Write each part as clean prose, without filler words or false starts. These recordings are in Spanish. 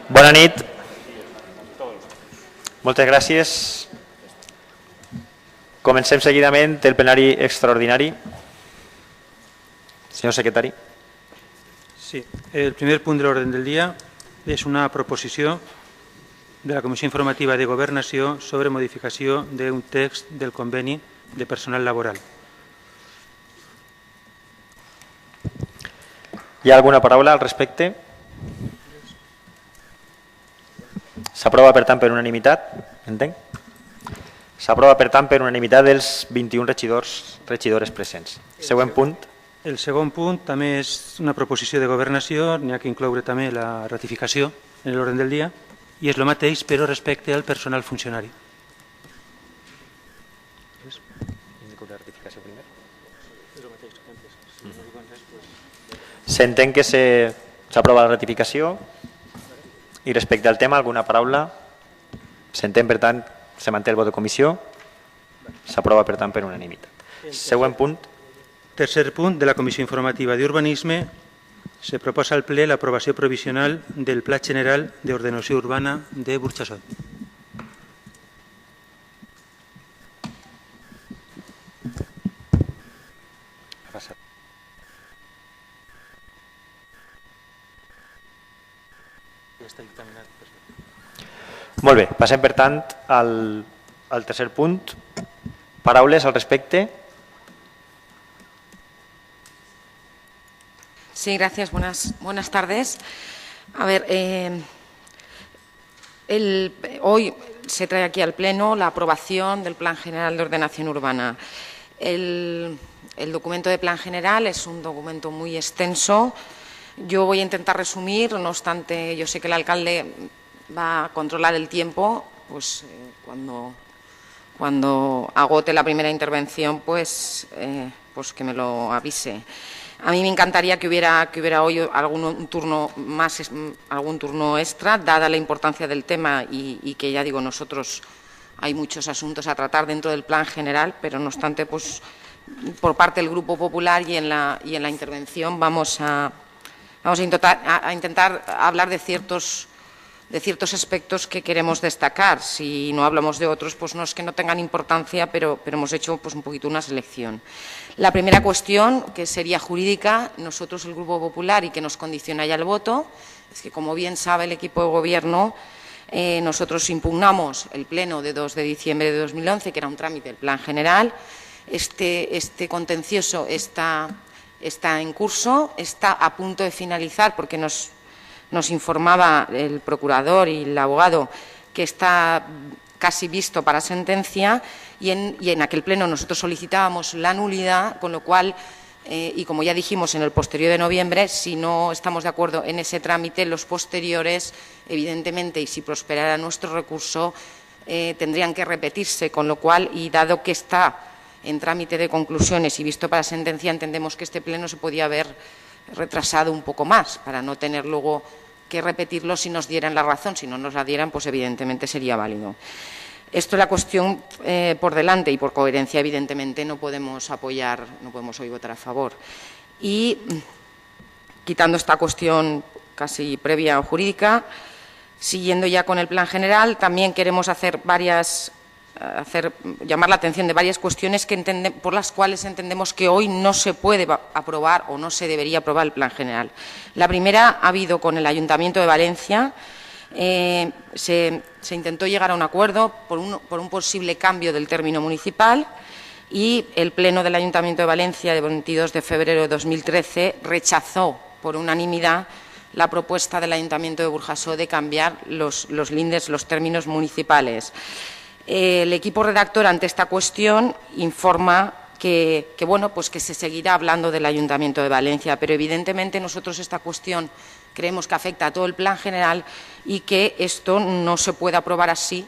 Bona nit. Moltes gràcies. Comencem seguidament el plenari extraordinari. Senyor secretari. Sí, el primer punt de l'ordre del dia és una proposició de la Comissió Informativa de Governació sobre modificació d'un text del conveni de personal laboral. Hi ha alguna paraula al respecte? S'aprova, per tant, per unanimitat, entenc? S'aprova, per tant, per unanimitat dels 21 regidores presents. Següent punt. El segon punt també és una proposició de governació, n'hi ha que incloure també la ratificació en l'ordre del dia, i és el mateix, però respecte al personal funcionari. S'entén que s'aprova la ratificació i respecte al tema, alguna paraula? S'entén, per tant, se manté el vot de comissió, s'aprova, per tant, per unanimitat. Següent punt. Tercer punt de la Comissió Informativa d'Urbanisme, se proposa al ple l'aprovació provisional del Pla General d'Ordenació Urbana de Burjassot. Molt bé, passem per tant al tercer punt. Paraules al respecte. Sí, gracias. Buenas tardes. A ver, hoy se trae aquí al Pleno la aprobación del Plan General de Ordenación Urbana. El documento de Plan General es un documento muy extenso. Yo voy a intentar resumir, no obstante, yo sé que el alcalde va a controlar el tiempo, pues cuando agote la primera intervención, pues que me lo avise. A mí me encantaría que hubiera hoy algún turno extra, dada la importancia del tema y que, ya digo, nosotros hay muchos asuntos a tratar dentro del plan general, pero no obstante, pues por parte del Grupo Popular y en la intervención vamos a intentar hablar de ciertos aspectos que queremos destacar. Si no hablamos de otros, pues no es que no tengan importancia, pero hemos hecho pues un poquito una selección. La primera cuestión, que sería jurídica, nosotros, el Grupo Popular, y que nos condiciona ya el voto, es que, como bien sabe el equipo de Gobierno, nosotros impugnamos el pleno de 2 de diciembre de 2011, que era un trámite del Plan General. Este contencioso está en curso, está a punto de finalizar, porque nos informaba el procurador y el abogado que está casi visto para sentencia, y en aquel pleno nosotros solicitábamos la nulidad, con lo cual, y como ya dijimos en el posterior de noviembre, si no estamos de acuerdo en ese trámite, los posteriores, evidentemente, y si prosperara nuestro recurso, tendrían que repetirse, con lo cual, y dado que está en trámite de conclusiones y visto para sentencia, entendemos que este pleno se podía haber retrasado un poco más, para no tener luego que repetirlo si nos dieran la razón. Si no nos la dieran, pues evidentemente sería válido. Esto es la cuestión por delante, y por coherencia, evidentemente, no podemos apoyar, no podemos hoy votar a favor. Y quitando esta cuestión casi previa o jurídica, siguiendo ya con el plan general, también queremos llamar la atención de varias cuestiones por las cuales entendemos que hoy no se puede aprobar o no se debería aprobar el plan general. La primera ha habido con el Ayuntamiento de Valencia. Se intentó llegar a un acuerdo por un posible cambio del término municipal, y el Pleno del Ayuntamiento de Valencia de 22 de febrero de 2013 rechazó por unanimidad la propuesta del Ayuntamiento de Burjassot de cambiar los lindes, los términos municipales. El equipo redactor, ante esta cuestión, informa que se seguirá hablando del Ayuntamiento de Valencia, pero evidentemente nosotros esta cuestión creemos que afecta a todo el plan general y que esto no se puede aprobar así.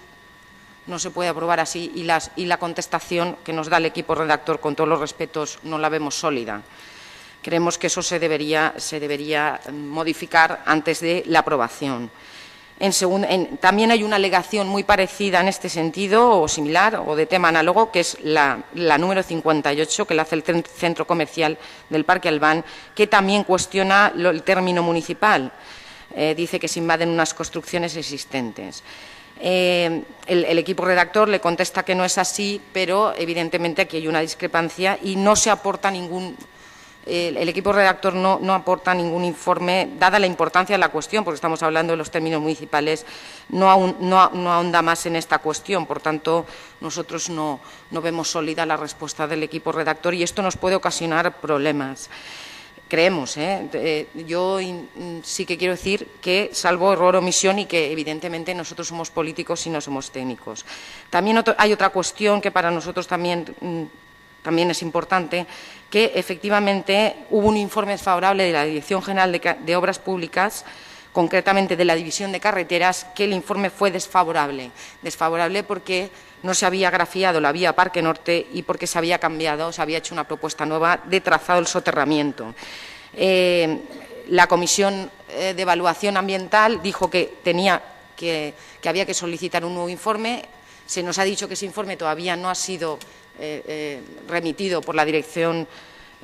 Y la contestación que nos da el equipo redactor, con todos los respetos, no la vemos sólida. Creemos que eso se debería modificar antes de la aprobación. También hay una alegación muy parecida en este sentido, o similar, o de tema análogo, que es la número 58, que la hace el Centro Comercial del Parque Albán, que también cuestiona el término municipal. dice que se invaden unas construcciones existentes. El equipo redactor le contesta que no es así, pero evidentemente aquí hay una discrepancia y no se aporta ningún... El equipo redactor no aporta ningún informe, dada la importancia de la cuestión, porque estamos hablando de los términos municipales, no ahonda más en esta cuestión. Por tanto, nosotros no vemos sólida la respuesta del equipo redactor y esto nos puede ocasionar problemas. Creemos, yo sí que quiero decir que, salvo error o omisión, y que evidentemente nosotros somos políticos y no somos técnicos. También hay otra cuestión que para nosotros también es importante, que efectivamente hubo un informe desfavorable de la Dirección General de Obras Públicas, concretamente de la División de Carreteras, que el informe fue desfavorable. Desfavorable porque no se había grafiado la vía Parque Norte y porque se había cambiado, se había hecho una propuesta nueva de trazado del soterramiento. La Comisión de Evaluación Ambiental dijo que había que solicitar un nuevo informe. Se nos ha dicho que ese informe todavía no ha sido remitido por la Dirección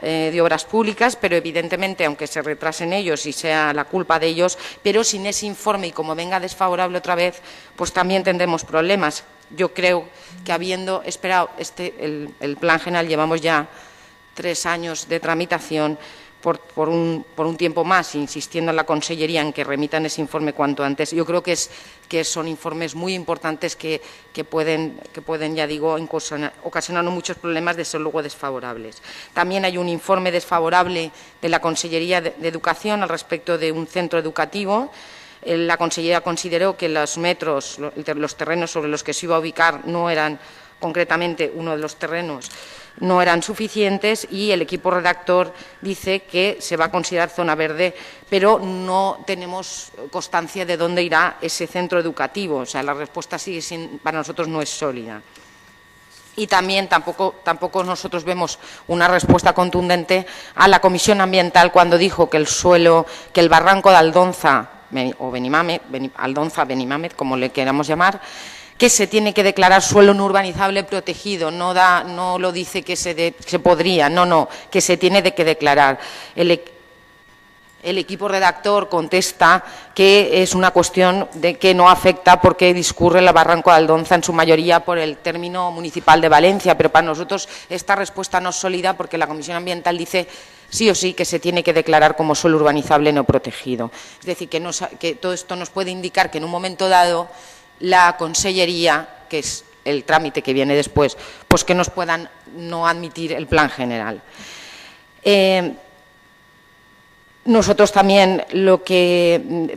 de Obras Públicas, pero evidentemente, aunque se retrasen ellos y sea la culpa de ellos, pero sin ese informe y como venga desfavorable otra vez, pues también tendremos problemas. Yo creo que habiendo esperado el Plan General, llevamos ya 3 años de tramitación, por un tiempo más, insistiendo en la Consellería en que remitan ese informe cuanto antes. Yo creo que son informes muy importantes que pueden, ya digo, ocasionar muchos problemas, desde luego desfavorables. También hay un informe desfavorable de la Consellería de Educación al respecto de un centro educativo. La Consellería consideró que los metros, los terrenos sobre los que se iba a ubicar no eran, concretamente uno de los terrenos, no eran suficientes, y el equipo redactor dice que se va a considerar zona verde, pero no tenemos constancia de dónde irá ese centro educativo. O sea, la respuesta para nosotros no es sólida. Y también tampoco nosotros vemos una respuesta contundente a la Comisión Ambiental cuando dijo que el barranco de Aldonza o Aldonza, Benimamet, como le queramos llamar, que se tiene que declarar suelo no urbanizable protegido. No lo dice que se podría, no, que se tiene que declarar. El equipo redactor contesta que es una cuestión de que no afecta porque discurre el barranco de Aldonza en su mayoría por el término municipal de Valencia, pero para nosotros esta respuesta no es sólida porque la Comisión Ambiental dice sí o sí que se tiene que declarar como suelo urbanizable no protegido. Es decir, que todo esto nos puede indicar que en un momento dado la Consellería, que es el trámite que viene después, pues que nos puedan no admitir el Plan General. Nosotros también,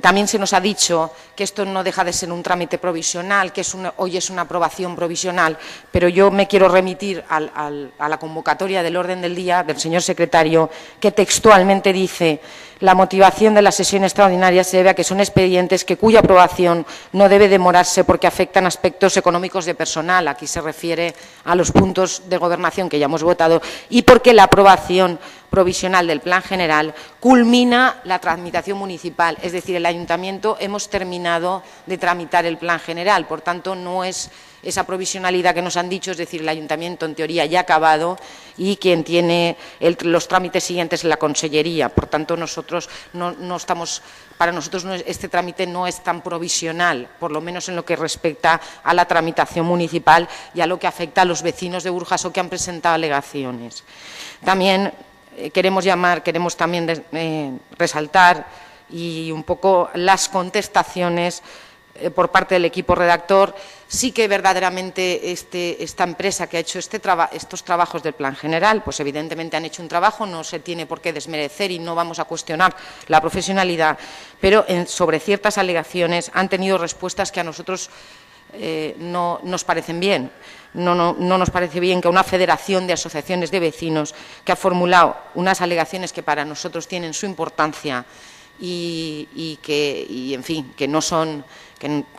también se nos ha dicho que esto no deja de ser un trámite provisional, que hoy es una aprobación provisional, pero yo me quiero remitir a la convocatoria del orden del día del señor secretario, que textualmente dice: la motivación de la sesión extraordinaria se debe a que son expedientes cuya aprobación no debe demorarse porque afectan aspectos económicos de personal. Aquí se refiere a los puntos de gobernación que ya hemos votado, y porque la aprobación provisional del Plan General culmina la tramitación municipal. Es decir, el Ayuntamiento hemos terminado de tramitar el Plan General. Por tanto, no es esa provisionalidad que nos han dicho, es decir, el Ayuntamiento en teoría ya ha acabado y quien tiene los trámites siguientes es la Consellería. Por tanto, para nosotros este trámite no es tan provisional, por lo menos en lo que respecta a la tramitación municipal y a lo que afecta a los vecinos de Burjaso que han presentado alegaciones. También queremos también resaltar y un poco las contestaciones por parte del equipo redactor. Sí que verdaderamente esta empresa que ha hecho estos trabajos del Plan General, pues evidentemente han hecho un trabajo, no se tiene por qué desmerecer y no vamos a cuestionar la profesionalidad, pero sobre ciertas alegaciones han tenido respuestas que a nosotros no nos parecen bien. No nos parece bien que una federación de asociaciones de vecinos que ha formulado unas alegaciones que para nosotros tienen su importancia y en fin, que no son,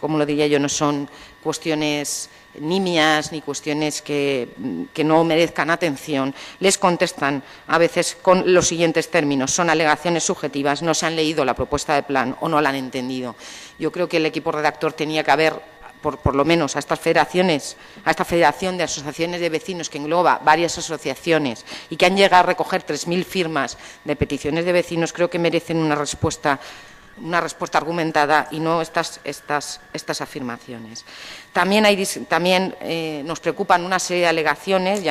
como lo diría yo, no son cuestiones nimias ni cuestiones que no merezcan atención, les contestan a veces con los siguientes términos: son alegaciones subjetivas, no se han leído la propuesta de plan o no la han entendido. Yo creo que el equipo redactor tenía que haber, por lo menos a esta federación de asociaciones de vecinos que engloba varias asociaciones y que han llegado a recoger 3.000 firmas de peticiones de vecinos, creo que merecen una respuesta una respuesta argumentada y no estas afirmaciones. También nos preocupan una serie de alegaciones,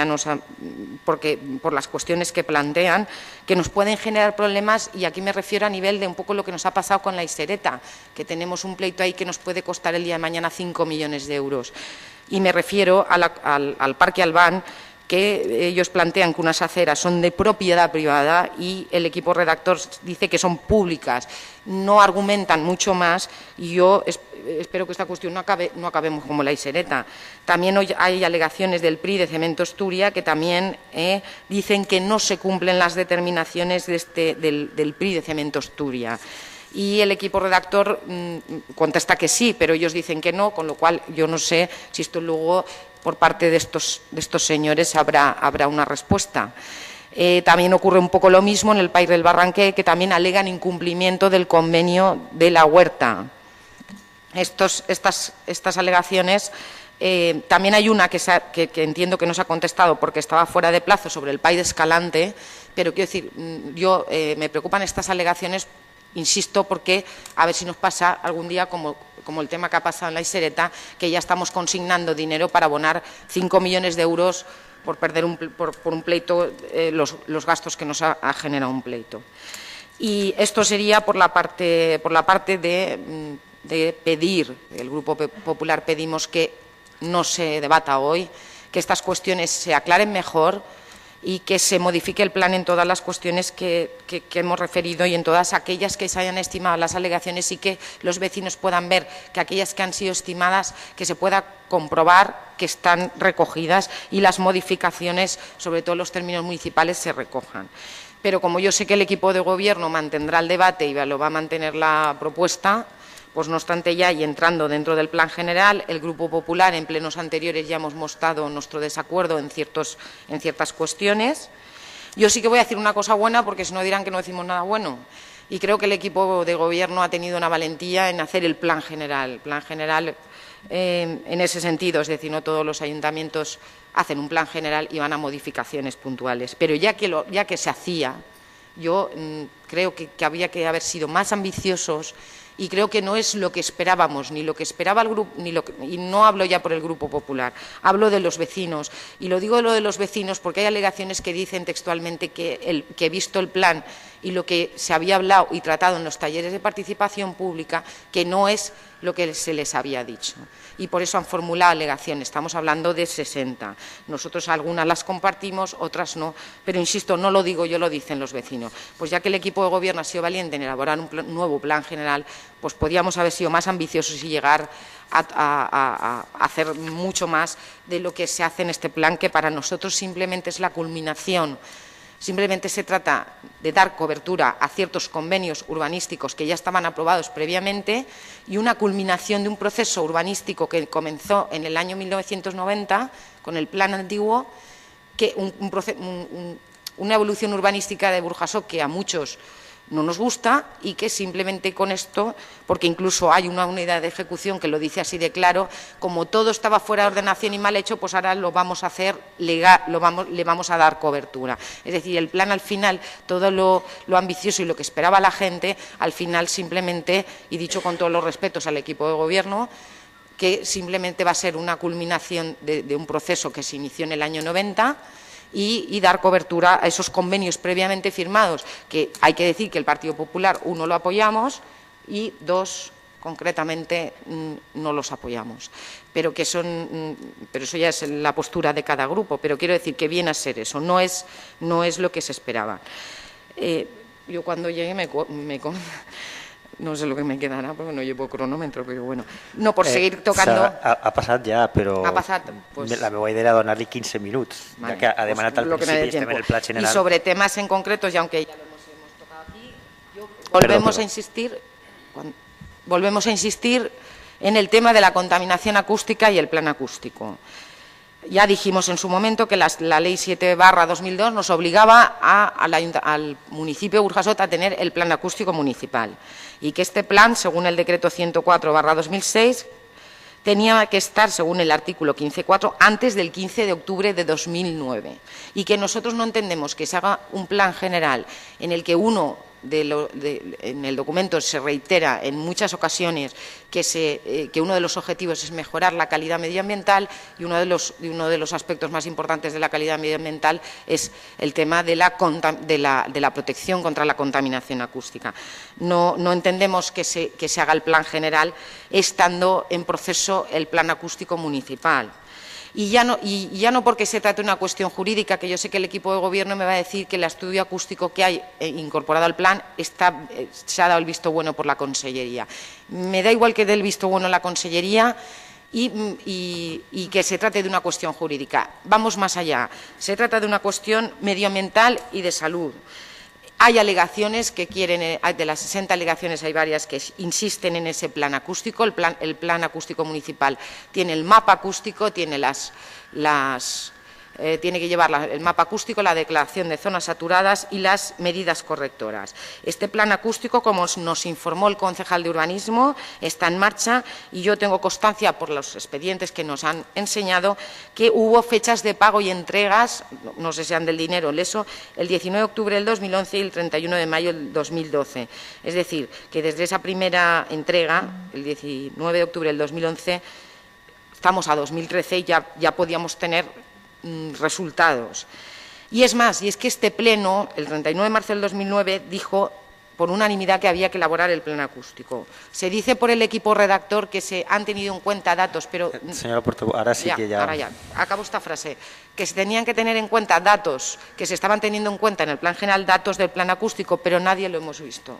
porque por las cuestiones que plantean, que nos pueden generar problemas, y aquí me refiero a nivel de un poco lo que nos ha pasado con la Isereta, que tenemos un pleito ahí que nos puede costar el día de mañana 5 millones de euros. Y me refiero al Parque Albán, que ellos plantean que unas aceras son de propiedad privada y el equipo redactor dice que son públicas. No argumentan mucho más y yo espero que esta cuestión no acabemos como la Isereta. También hoy hay alegaciones del PRI de Cementos Turia que también dicen que no se cumplen las determinaciones del PRI de Cementos Turia. Y el equipo redactor contesta que sí, pero ellos dicen que no, con lo cual yo no sé si esto luego por parte de estos señores habrá una respuesta. También ocurre un poco lo mismo en el País del Barranquer, que también alegan incumplimiento del convenio de la huerta. Estas alegaciones, también hay una que entiendo que no se ha contestado porque estaba fuera de plazo sobre el País de Escalante, pero quiero decir, me preocupan estas alegaciones, insisto, porque a ver si nos pasa algún día como el tema que ha pasado en la Isereta, que ya estamos consignando dinero para abonar 5 millones de euros por perder por un pleito, los gastos que nos ha generado un pleito. Y esto sería por la parte de pedir, el Grupo Popular pedimos que no se debata hoy, que estas cuestiones se aclaren mejor y que se modifique el plan en todas las cuestiones que hemos referido y en todas aquellas que se hayan estimado las alegaciones, y que los vecinos puedan ver que aquellas que han sido estimadas, que se pueda comprobar que están recogidas y las modificaciones, sobre todo los términos municipales, se recojan. Pero como yo sé que el equipo de Gobierno mantendrá el debate y lo va a mantener la propuesta, pues no obstante, ya y entrando dentro del plan general, el Grupo Popular en plenos anteriores ya hemos mostrado nuestro desacuerdo en ciertas cuestiones. Yo sí que voy a decir una cosa buena, porque si no dirán que no decimos nada bueno. Y creo que el equipo de Gobierno ha tenido una valentía en hacer el plan general. El plan general en ese sentido, es decir, no todos los ayuntamientos hacen un plan general y van a modificaciones puntuales. Pero ya que se hacía, yo creo que había que haber sido más ambiciosos. Y creo que no es lo que esperábamos, ni lo que esperaba el grupo, y no hablo ya por el Grupo Popular, hablo de los vecinos. Y lo digo lo de los vecinos porque hay alegaciones que dicen textualmente que he visto el plan y lo que se había hablado y tratado en los talleres de participación pública, que no es lo que se les había dicho. Y por eso han formulado alegaciones. Estamos hablando de 60. Nosotros algunas las compartimos, otras no. Pero insisto, no lo digo yo, lo dicen los vecinos. Pues ya que el equipo de Gobierno ha sido valiente en elaborar un nuevo plan general, pues podíamos haber sido más ambiciosos y llegar a hacer mucho más de lo que se hace en este plan, que para nosotros simplemente es la culminación. Simplemente se trata de dar cobertura a ciertos convenios urbanísticos que ya estaban aprobados previamente y una culminación de un proceso urbanístico que comenzó en el año 1990 con el plan antiguo, que una evolución urbanística de Burjasot que a muchos no nos gusta, y que simplemente con esto, porque incluso hay una unidad de ejecución que lo dice así de claro, como todo estaba fuera de ordenación y mal hecho, pues ahora lo vamos a hacer legal, le vamos a dar cobertura. Es decir, el plan al final, todo lo ambicioso y lo que esperaba la gente, al final simplemente, y dicho con todos los respetos al equipo de Gobierno, que simplemente va a ser una culminación de un proceso que se inició en el año 90, y dar cobertura a esos convenios previamente firmados, que hay que decir que el Partido Popular, 1, lo apoyamos y 2, concretamente, no los apoyamos. Pero eso ya es la postura de cada grupo, pero quiero decir que viene a ser eso, no es lo que se esperaba. Yo cuando llegue no sé lo que me quedará porque no llevo cronòmetre, però bueno. No, por seguir tocando... Ha passat ja, però ha passat, pues... la meva idea era donar-li 15 minuts, vale, ja que ha demanat al principi, estem en el pla general. Y sobre temas en concretos, y aunque ya lo hemos tocado aquí, volvemos a insistir en el tema de la contaminación acústica y el plan acústico. Ya dijimos en su momento que la Ley 7/2002 nos obligaba al municipio de Burjasot a tener el plan acústico municipal, y que este plan, según el decreto 104/2006, tenía que estar, según el artículo 15.4, antes del 15 de octubre de 2009. Y que nosotros no entendemos que se haga un plan general en el que uno en el documento se reitera en muchas ocasiones que uno de los objetivos es mejorar la calidad medioambiental, y uno de los aspectos más importantes de la calidad medioambiental es el tema de la protección contra la contaminación acústica. No entendemos que se haga el plan general estando en proceso el plan acústico municipal. Y ya no porque se trate de una cuestión jurídica, que yo sé que el equipo de gobierno me va a decir que el estudio acústico que hay incorporado al plan se ha dado el visto bueno por la Consellería. Me da igual que dé el visto bueno la Consellería y que se trate de una cuestión jurídica. Vamos más allá. Se trata de una cuestión medioambiental y de salud. Hay alegaciones que quieren, de las 60 alegaciones hay varias que insisten en ese plan acústico. El plan acústico municipal tiene el mapa acústico, tiene tiene que llevar el mapa acústico, la declaración de zonas saturadas y las medidas correctoras. Este plan acústico, como nos informó el concejal de urbanismo, está en marcha, y yo tengo constancia por los expedientes que nos han enseñado que hubo fechas de pago y entregas, no sé si sean del dinero, el 19 de octubre del 2011 y el 31 de mayo del 2012. Es decir, que desde esa primera entrega, el 19 de octubre del 2011, estamos a 2013 y ya podíamos tener resultados. Y es más, y es que este pleno, el 39 de marzo del 2009, dijo por unanimidad que había que elaborar el plan acústico. Se dice por el equipo redactor que se han tenido en cuenta datos, pero... Señora Portavoz, ahora sí que ya... Ahora ya, acabo esta frase. Que se tenían que tener en cuenta datos, que se estaban teniendo en cuenta en el plan general, datos del plan acústico, pero nadie lo hemos visto.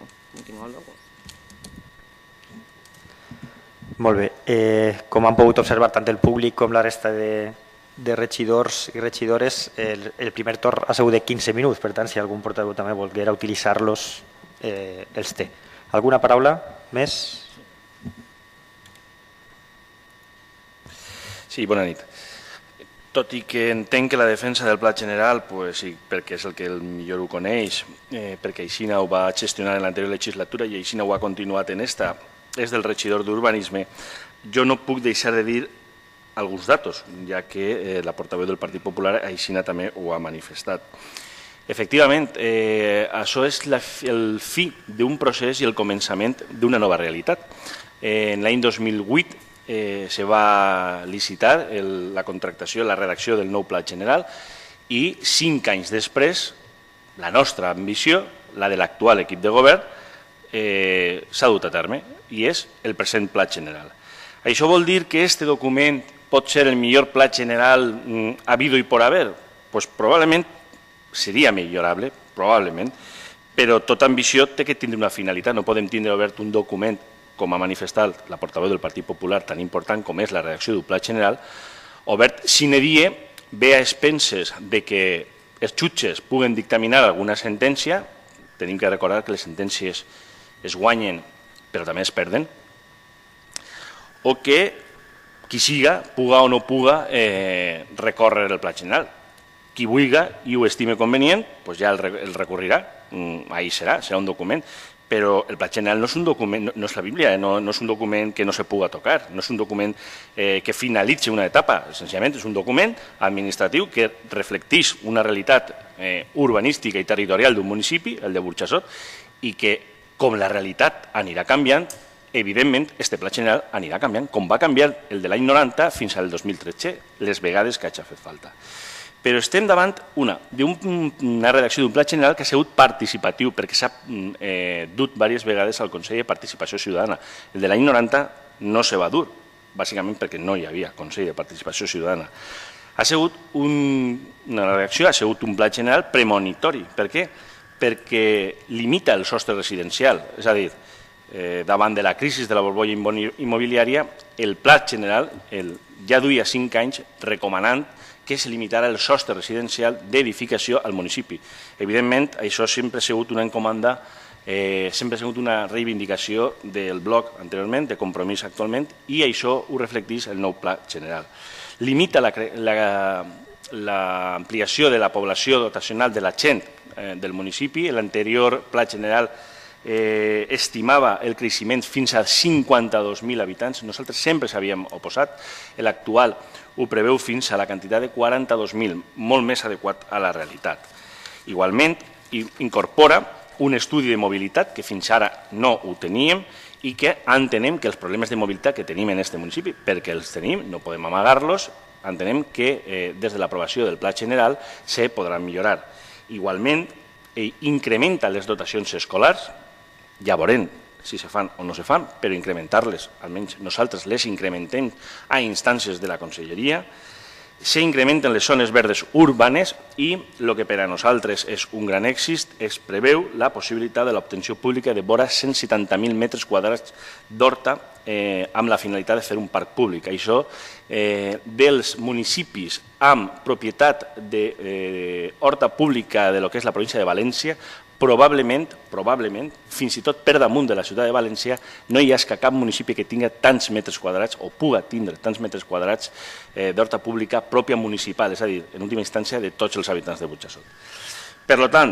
Molt bé. Com han pogut observar tant el públic com la resta de regidors i regidores, el primer torn ha sigut de 15 minuts, per tant, si algun portaveu també volguera utilitzar-los, els té. Alguna paraula més? Sí, bona nit. Tot i que entenc que la defensa del Pla General, sí, perquè és el que millor ho coneix, perquè Aixina ho va gestionar en l'anterior legislatura i Aixina ho ha continuat en esta, és del regidor d'Urbanisme, jo no puc deixar de dir alguns datos, ja que la portaveu del Partit Popular Aixina també ho ha manifestat. Efectivament, això és el fi d'un procés i el començament d'una nova realitat. En l'any 2008 se va licitar la contractació, la redacció del nou Pla General, i 5 anys després, la nostra ambició, la de l'actual equip de govern, s'ha dut a terme, i és el present Pla General. Això vol dir que aquest document pot ser el millor pla general habido y por haber? Pues probablement seria millorable, probablement, però tota ambició té que tindre una finalitat. No podem tindre obert un document, com ha manifestat la portaveu del Partit Popular, tan important com és la redacció d'un pla general, obert sine die, ve a expenses de que els jutges puguen dictaminar alguna sentència. Tenim que recordar que les sentències es guanyen però també es perden, o que qui siga, puga o no puga recórrer el Pla General. Qui vulga i ho estime convenient, ja el recorrirà, ahí serà un document. Però el Pla General no és un document, no és la Bíblia, no és un document que no se puga tocar, no és un document que finalitzi una etapa, senzillament és un document administratiu que reflecteix una realitat urbanística i territorial d'un municipi, el de Burjassot, i que, com la realitat anirà canviant, evidentment, este Pla General anirà canviant, com va canviar el de l'any 90 fins al 2013, les vegades que hagi fet falta. Però estem davant d'una redacció d'un Pla General que ha sigut participatiu, perquè s'ha dut diverses vegades al Consell de Participació Ciutadana. El de l'any 90 no se va dur, bàsicament perquè no hi havia Consell de Participació Ciutadana. Ha sigut una redacció, ha sigut un Pla General premonitori. Per què? Perquè limita el sostre residencial, és a dir, davant de la crisi de la bombolla immobiliària, el Pla General ja duia 5 anys recomanant que es limitara el sostre residencial d'edificació al municipi. Evidentment, això sempre ha sigut una encomanda, sempre ha sigut una reivindicació del bloc anteriorment, de Compromís actualment, i això ho reflecteix el nou Pla General. Limita l'ampliació de la població dotacional de la gent del municipi. L'anterior Pla General estimava el creixement fins a 52.000 habitants. Nosaltres sempre s'havíem oposat. L'actual ho preveu fins a la quantitat de 42.000, molt més adequat a la realitat. Igualment, incorpora un estudi de mobilitat que fins ara no ho teníem i que entenem que els problemes de mobilitat que tenim en aquest municipi, perquè els tenim, no podem amagar-los, entenem que des de l'aprovació del Pla General se podran millorar. Igualment, incrementa les dotacions escolars, ja veurem si se fan o no se fan, però incrementar-les, almenys nosaltres les incrementem a instàncies de la Conselleria. S'incrementen les zones verdes urbanes i el que per a nosaltres és un gran èxit es preveu la possibilitat de l'obtenció pública de vora 170.000 metres quadrats d'horta amb la finalitat de fer un parc públic. Això dels municipis amb propietat d'horta pública de lo que és la província de València, probablement, fins i tot per damunt de la ciutat de València, no hi ha cap municipi que tingui tants metres quadrats o puga tindre tants metres quadrats d'horta pública pròpia municipal, és a dir, en última instància, de tots els habitants de Burjassot. Per tant,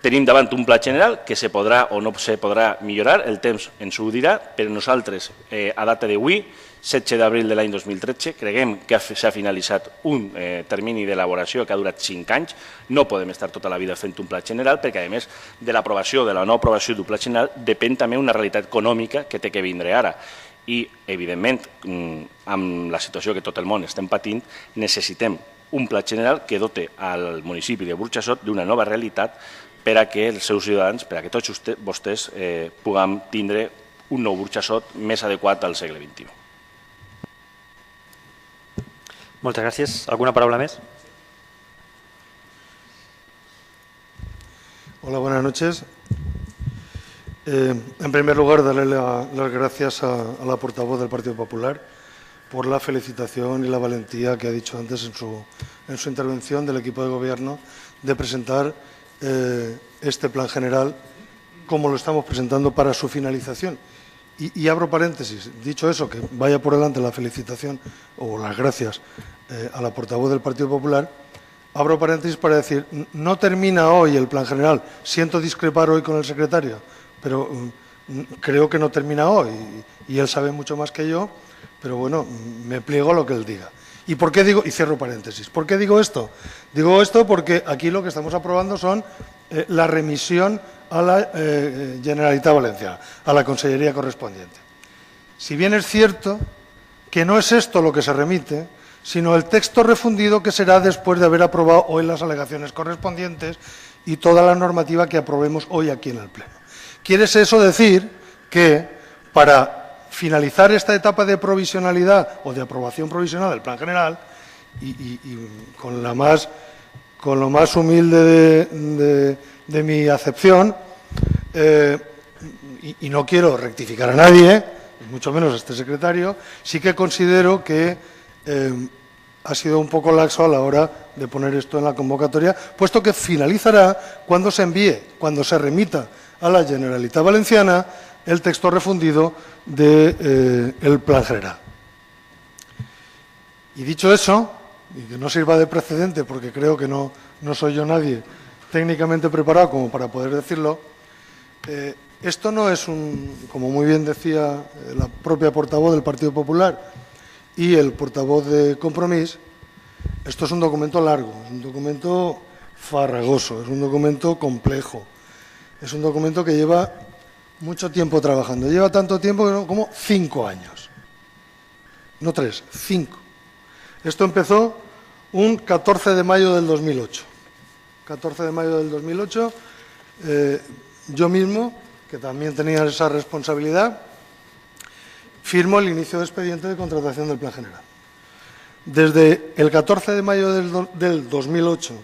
tenim davant un pla general que se podrà o no se podrà millorar, el temps ens ho dirà, però nosaltres, a data d'avui, 16 d'abril de l'any 2013, creguem que s'ha finalitzat un termini d'elaboració que ha durat 5 anys. No podem estar tota la vida fent un pla general perquè, a més, de l'aprovació o de la no aprovació d'un pla general depèn també una realitat econòmica que té que vindre ara. I, evidentment, amb la situació que tot el món estem patint, necessitem un pla general que dote al municipi de Burjassot d'una nova realitat per a que els seus ciutadans, per a que tots vostès puguem tindre un nou Burjassot més adequat al segle XXI. Moltes gràcies. Alguna paraula més? Hola, buenas noches. En primer lugar, darle las gracias a la portavoz del Partido Popular por la felicitación y la valentía que ha dicho antes en su intervención del equipo de gobierno de presentar este plan general como lo estamos presentando para su finalización. Y abro paréntesis, dicho eso, que vaya por delante la felicitación o las gracias a la portavoz del Partido Popular, abro paréntesis para decir, no termina hoy el plan general, siento discrepar hoy con el secretario, pero creo que no termina hoy y él sabe mucho más que yo, pero bueno, me pliego a lo que él diga. ¿Y por qué digo? Y cierro paréntesis. ¿Por qué digo esto? Digo esto porque aquí lo que estamos aprobando son la remisión a la Generalitat Valenciana, a la Consellería correspondiente. Si bien es cierto que no es esto lo que se remite, sino el texto refundido que será después de haber aprobado hoy las alegaciones correspondientes y toda la normativa que aprobemos hoy aquí en el Pleno. ¿Quiere eso decir que para finalizar esta etapa de provisionalidad o de aprobación provisional del Plan General y con lo más humilde de mi acepción, y no quiero rectificar a nadie, mucho menos a este secretario, sí que considero que ha sido un poco laxo a la hora de poner esto en la convocatoria, puesto que finalizará cuando se envíe, cuando se remita a la Generalitat Valenciana el texto refundido del Plan General. Y dicho eso, y que no sirva de precedente, porque creo que no soy yo nadie técnicamente preparado como para poder decirlo, esto no es como muy bien decía la propia portavoz del Partido Popular y el portavoz de Compromís, esto es un documento largo, es un documento farragoso, es un documento complejo, es un documento que lleva mucho tiempo trabajando, lleva tanto tiempo como 5 años, no 3, 5. Esto empezó un 14 de mayo del 2008. 14 de mayo del 2008, yo mismo, que también tenía esa responsabilidad, firmo el inicio de expediente de contratación del Plan General. Desde el 14 de mayo del 2008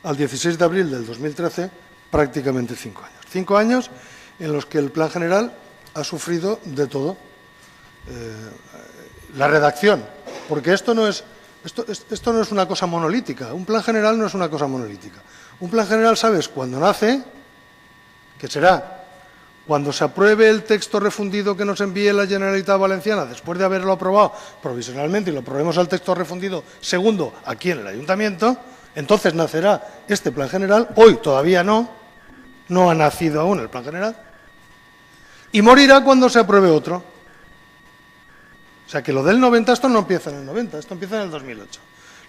al 16 de abril del 2013, prácticamente 5 años. 5 años en los que el Plan General ha sufrido de todo. La redacción, porque esto no es una cosa monolítica. Un Plan General no es una cosa monolítica. Un Plan General, sabes, cuando nace, que será cuando se apruebe el texto refundido que nos envíe la Generalitat Valenciana, después de haberlo aprobado provisionalmente y lo aprobemos al texto refundido segundo aquí en el Ayuntamiento, entonces nacerá este Plan General. Hoy todavía no ha nacido aún el Plan General, y morirá cuando se apruebe otro. O sea, que lo del 90, esto no empieza en el 90, esto empieza en el 2008.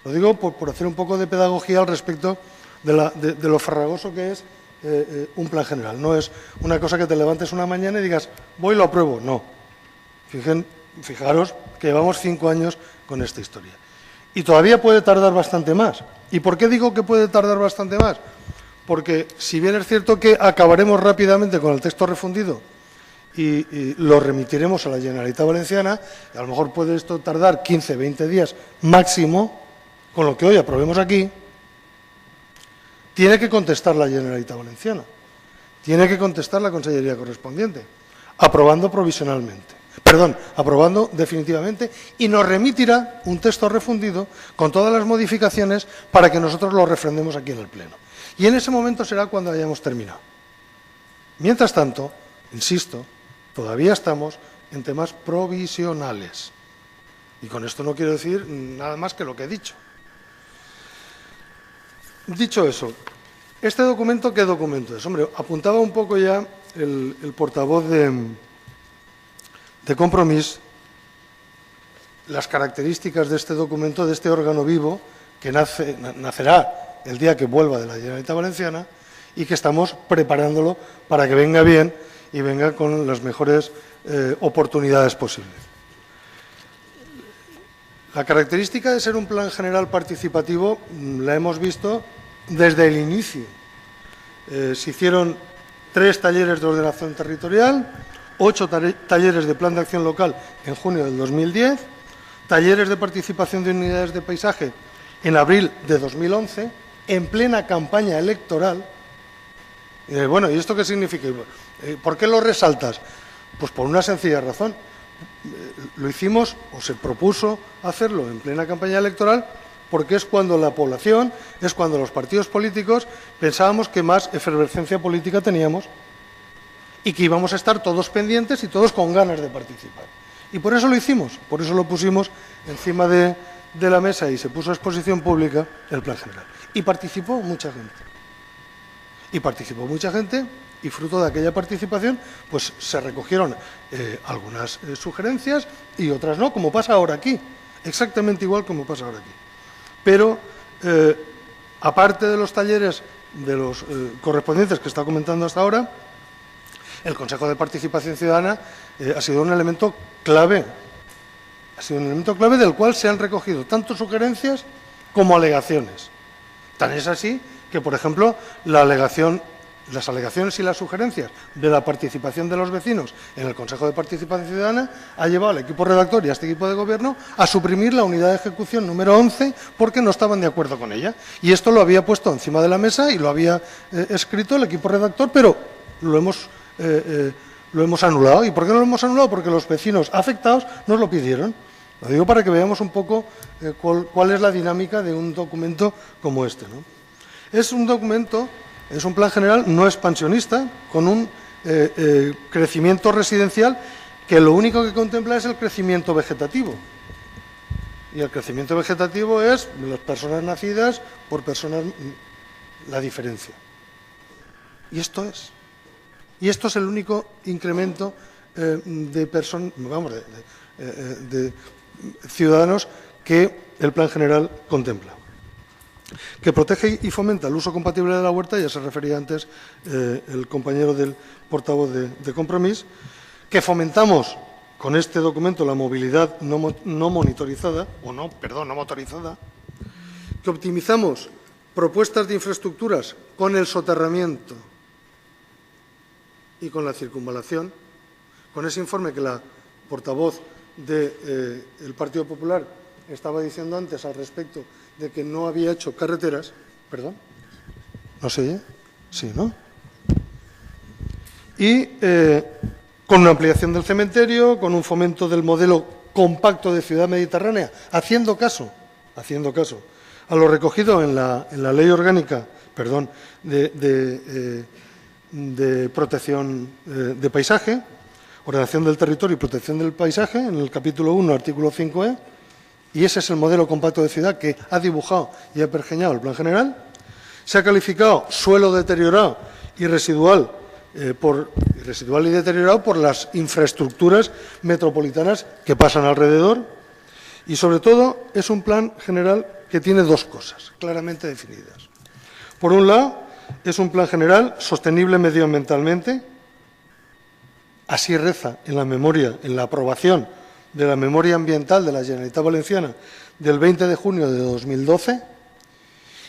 Lo digo por hacer un poco de pedagogía al respecto de lo farragoso que es un plan general. No es una cosa que te levantes una mañana y digas, voy y lo apruebo. No. Fijaros que llevamos 5 años con esta historia. Y todavía puede tardar bastante más. ¿Y por qué digo que puede tardar bastante más? Porque si bien es cierto que acabaremos rápidamente con el texto refundido y lo remitiremos a la Generalitat Valenciana, a lo mejor puede esto tardar 15, 20 días máximo, con lo que hoy aprobemos aquí, tiene que contestar la Generalitat Valenciana, tiene que contestar la Consellería correspondiente, aprobando definitivamente, y nos remitirá un texto refundido con todas las modificaciones para que nosotros lo refrendemos aquí en el Pleno. Y en ese momento será cuando hayamos terminado. Mientras tanto, insisto, todavía estamos en temas provisionales. Y con esto no quiero decir nada más que lo que he dicho. Dicho eso, ¿este documento qué documento es? Hombre, apuntaba un poco ya el portavoz de Compromís las características de este documento, de este órgano vivo, que nacerá el día que vuelva de la Generalitat Valenciana y que estamos preparándolo para que venga bien y venga con las mejores oportunidades posibles. La característica de ser un plan general participativo la hemos visto desde el inicio. Se hicieron 3 talleres de ordenación territorial, 8 talleres de plan de acción local en junio del 2010, talleres de participación de unidades de paisaje en abril de 2011, en plena campaña electoral. Bueno, ¿y esto qué significa? ¿Por qué lo resaltas? Pues por una sencilla razón. Lo hicimos, o se propuso hacerlo en plena campaña electoral, porque es cuando la población, es cuando los partidos políticos pensábamos que más efervescencia política teníamos y que íbamos a estar todos pendientes y todos con ganas de participar. Y por eso lo hicimos, por eso lo pusimos encima de la mesa y se puso a exposición pública el plan general. Y participó mucha gente. Y fruto de aquella participación, pues se recogieron algunas sugerencias y otras no, como pasa ahora aquí, exactamente igual como pasa ahora aquí. Pero, aparte de los talleres de los correspondientes que está comentando hasta ahora, el Consejo de Participación Ciudadana ha sido un elemento clave. Ha sido un elemento clave del cual se han recogido tanto sugerencias como alegaciones. Tan es así que, por ejemplo, las alegaciones y las sugerencias de la participación de los vecinos en el Consejo de Participación Ciudadana ha llevado al equipo redactor y a este equipo de gobierno a suprimir la unidad de ejecución número 11 porque no estaban de acuerdo con ella. Y esto lo había puesto encima de la mesa y lo había escrito el equipo redactor, pero lo hemos anulado. ¿Y por qué no lo hemos anulado? Porque los vecinos afectados nos lo pidieron. Lo digo para que veamos un poco cuál es la dinámica de un documento como este, ¿no? Es un documento, es un plan general no expansionista, con un crecimiento residencial que lo único que contempla es el crecimiento vegetativo. Y el crecimiento vegetativo es las personas nacidas por personas, la diferencia. Y esto es. Y esto es el único incremento de ciudadanos que el plan general contempla. Que protege y fomenta el uso compatible de la huerta, ya se refería antes el compañero del portavoz de Compromís, que fomentamos con este documento la movilidad no motorizada, que optimizamos propuestas de infraestructuras con el soterramiento y con la circunvalación, con ese informe que la portavoz del Partido Popular estaba diciendo antes al respecto de que no había hecho carreteras, perdón, ¿no se oye? Sí, ¿no? Y con una ampliación del cementerio, con un fomento del modelo compacto de ciudad mediterránea, haciendo caso a lo recogido en la Ley Orgánica, de protección de paisaje, ordenación del territorio y protección del paisaje, en el capítulo 1, artículo 5e, y ese es el modelo compacto de ciudad que ha dibujado y ha pergeñado el plan general. Se ha calificado suelo deteriorado y residual y deteriorado por las infraestructuras metropolitanas que pasan alrededor, y sobre todo es un plan general que tiene dos cosas claramente definidas. Por un lado, es un plan general sostenible medioambientalmente. Así reza en la memoria, en la aprobación de la memoria ambiental de la Generalitat Valenciana del 20 de junio de 2012,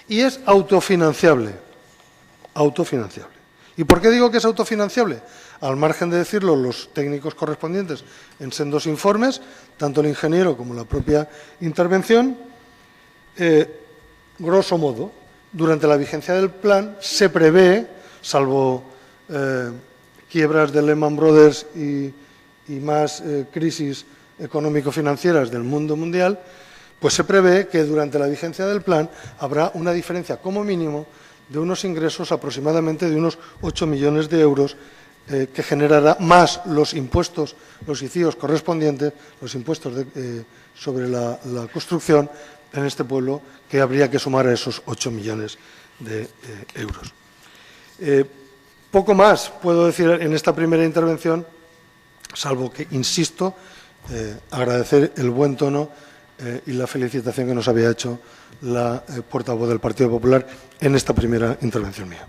y es autofinanciable. Autofinanciable. ¿Y por qué digo que es autofinanciable? Al margen de decirlo los técnicos correspondientes en sendos informes, tanto el ingeniero como la propia intervención, grosso modo, durante la vigencia del plan se prevé, salvo quiebras de Lehman Brothers y más crisis económico-financieras del mundo mundial, pues se prevé que durante la vigencia del plan habrá una diferencia como mínimo de unos ingresos aproximadamente de unos 8 millones de euros que generará más los impuestos, los ICIOs correspondientes, los impuestos sobre la construcción en este pueblo, que habría que sumar a esos 8 millones de euros. Poco más puedo decir en esta primera intervención, salvo que, insisto, agradecer el buen tono y la felicitación que nos había hecho la portavoz del Partido Popular en esta primera intervenció mía.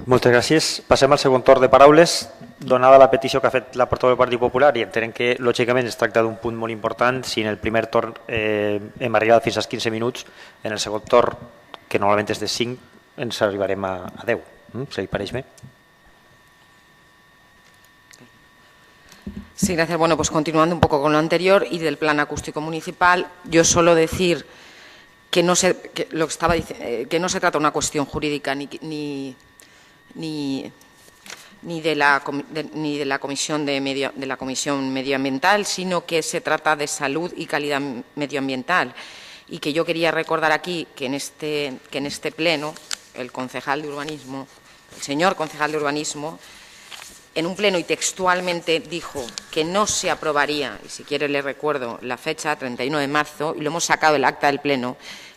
Moltes gràcies. Passem al segon torn de paraules. Donada la petició que ha fet la portaveu del Partit Popular, i entenem que, lògicament, es tracta d'un punt molt important. Si en el primer torn hem arribat fins als 15 minuts, en el segon torn, que normalment és de 5, ens arribarem a 10. Si li pareix bé. Sí, gracias. Bueno, pues continuando un poco con lo anterior y del plan acústico municipal, yo solo decir que no se, que no se trata de una cuestión jurídica ni de la comisión de la comisión medioambiental, sino que se trata de salud y calidad medioambiental, y que yo quería recordar aquí que en este pleno el concejal de urbanismo, el señor concejal de urbanismo, en un pleno y textualmente dijo que no se aprobaría, y si quiere le recuerdo la fecha, 31 de marzo, y lo hemos sacado del acta del pleno,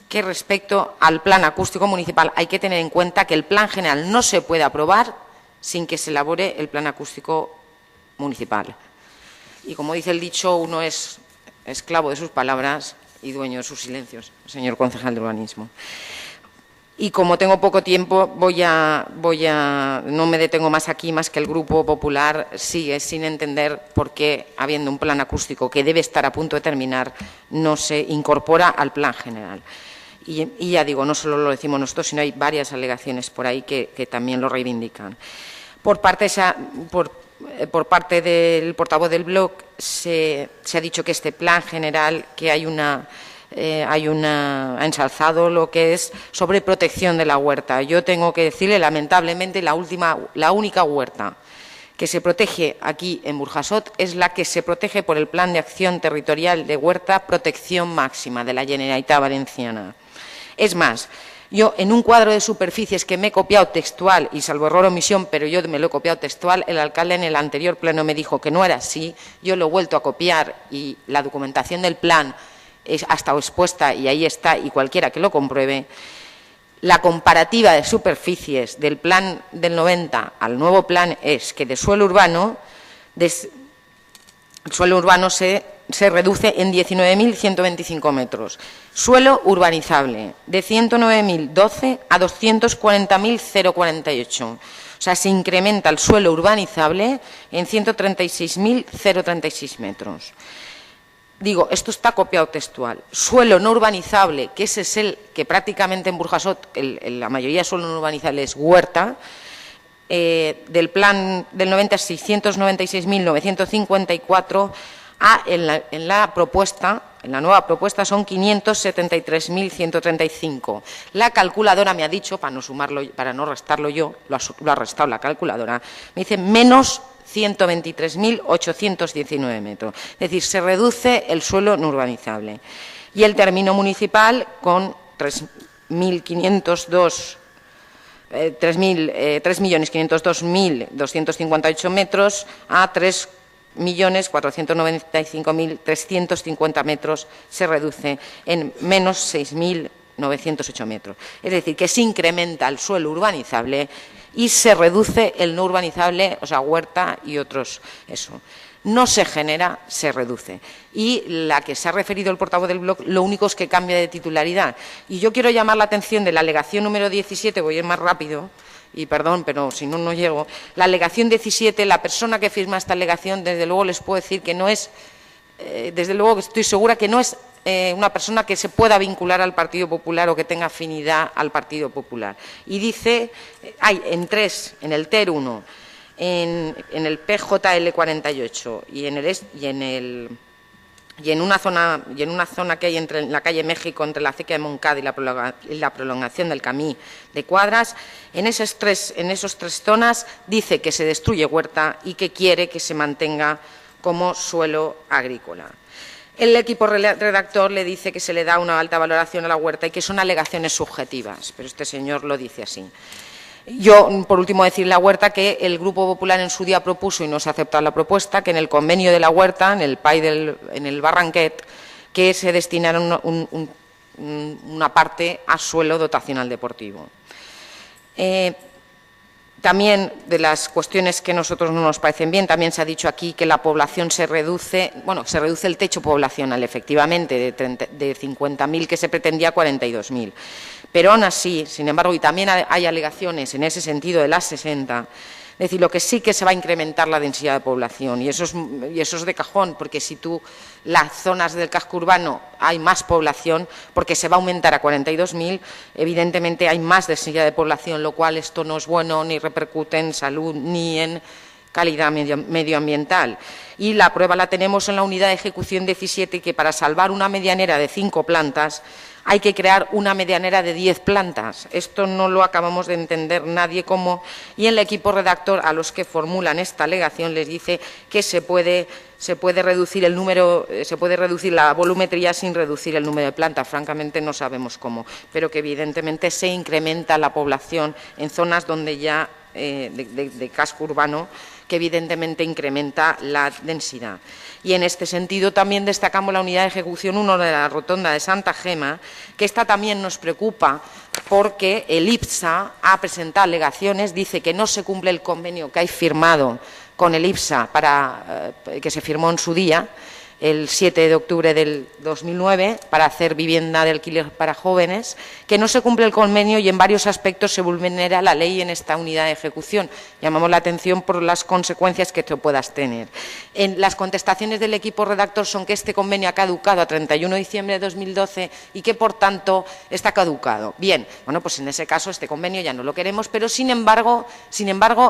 que respecto al plan acústico municipal hay que tener en cuenta que el plan general no se puede aprobar sin que se elabore el plan acústico municipal. Y como dice el dicho, uno es esclavo de sus palabras y dueño de sus silencios, señor concejal de urbanismo. Y como tengo poco tiempo, no me detengo más aquí, más que el Grupo Popular sigue sin entender por qué, habiendo un plan acústico que debe estar a punto de terminar, no se incorpora al plan general. Y ya digo, no solo lo decimos nosotros, sino hay varias alegaciones por ahí que también lo reivindican. Por parte del portavoz del Bloc se ha dicho que este plan general, que ha ensalzado lo que es sobre protección de la huerta. Yo tengo que decirle, lamentablemente, la única huerta que se protege aquí en Burjasot es la que se protege por el Plan de Acción Territorial de Huerta Protección Máxima de la Generalitat Valenciana. Es más, yo en un cuadro de superficies que me he copiado textual, y salvo error o omisión, pero yo me lo he copiado textual, el alcalde en el anterior pleno me dijo que no era así, yo lo he vuelto a copiar y la documentación del plan ha estado expuesta y ahí está, y cualquiera que lo compruebe. La comparativa de superficies del plan del 90 al nuevo plan es que de suelo urbano, el suelo urbano se reduce en 19.125 metros. Suelo urbanizable de 109.012 a 240.048. O sea, se incrementa el suelo urbanizable en 136.036 metros. Digo, esto está copiado textual. Suelo no urbanizable, que ese es el que prácticamente en Burjasot, la mayoría de suelo no urbanizable es huerta, del plan del 90 es 696.954, en la nueva propuesta son 573.135. La calculadora me ha dicho, para no sumarlo, para no restarlo yo, lo ha restado la calculadora, me dice menos 123.819 metros. Es decir, se reduce el suelo no urbanizable. Y el término municipal con 3.502.258 metros a 3.495.350 metros se reduce en menos 6.908 metros. Es decir, que se incrementa el suelo urbanizable y se reduce el no urbanizable, o sea, huerta y otros, eso. no se genera, se reduce. Y la que se ha referido el portavoz del bloque, lo único es que cambia de titularidad. Y yo quiero llamar la atención de la alegación número 17, voy a ir más rápido, y perdón, pero si no, no llego. La alegación 17, la persona que firma esta alegación, desde luego les puedo decir que no es, desde luego estoy segura que no es una persona que se pueda vincular al Partido Popular o que tenga afinidad al Partido Popular. Y dice, hay en el TER 1, en el PJL 48 y en una zona que hay en la calle México, entre la acequia de Montcada y la prolongación del Camí de Cuadras, en esas tres zonas dice que se destruye huerta y que quiere que se mantenga como suelo agrícola. El equipo redactor le dice que se le da una alta valoración a la huerta y que son alegaciones subjetivas, pero este señor lo dice así. Yo, por último, decir la huerta que el Grupo Popular en su día propuso y no se ha aceptado la propuesta, que en el convenio de la huerta, en el PAI en el Barranquet, que se destinara una parte a suelo dotacional deportivo. También de las cuestiones que a nosotros no nos parecen bien, también se ha dicho aquí que la población se reduce, bueno, se reduce el techo poblacional, efectivamente, de 50.000 que se pretendía a 42.000. Pero aún así, sin embargo, y también hay alegaciones en ese sentido de las 60, es decir, lo que sí que se va a incrementar la densidad de población, y eso es de cajón, porque si las zonas del casco urbano hay más población, porque se va a aumentar a 42.000, evidentemente hay más densidad de población, lo cual esto no es bueno ni repercute en salud ni en calidad medioambiental. Y la prueba la tenemos en la unidad de ejecución 17, que para salvar una medianera de 5 plantas hay que crear una medianera de 10 plantas. Esto no lo acabamos de entender nadie cómo, y el equipo redactor a los que formulan esta alegación les dice que se puede reducir el número, se puede reducir la volumetría sin reducir el número de plantas. Francamente no sabemos cómo, pero que evidentemente se incrementa la población en zonas donde ya de casco urbano, que evidentemente incrementa la densidad. Y en este sentido también destacamos la unidad de ejecución 1 de la rotonda de Santa Gema, que esta también nos preocupa porque el IPSA ha presentado alegaciones, dice que no se cumple el convenio que hay firmado con el IPSA que se firmó en su día, el 7 de octubre del 2009, para hacer vivienda de alquiler para jóvenes, que no se cumple el convenio y en varios aspectos se vulnera la ley en esta unidad de ejecución. Llamamos la atención por las consecuencias que esto puedas tener. En las contestaciones del equipo redactor son que este convenio ha caducado a 31 de diciembre de 2012 y que, por tanto, está caducado. Bien, bueno, pues en ese caso este convenio ya no lo queremos, pero sin embargo,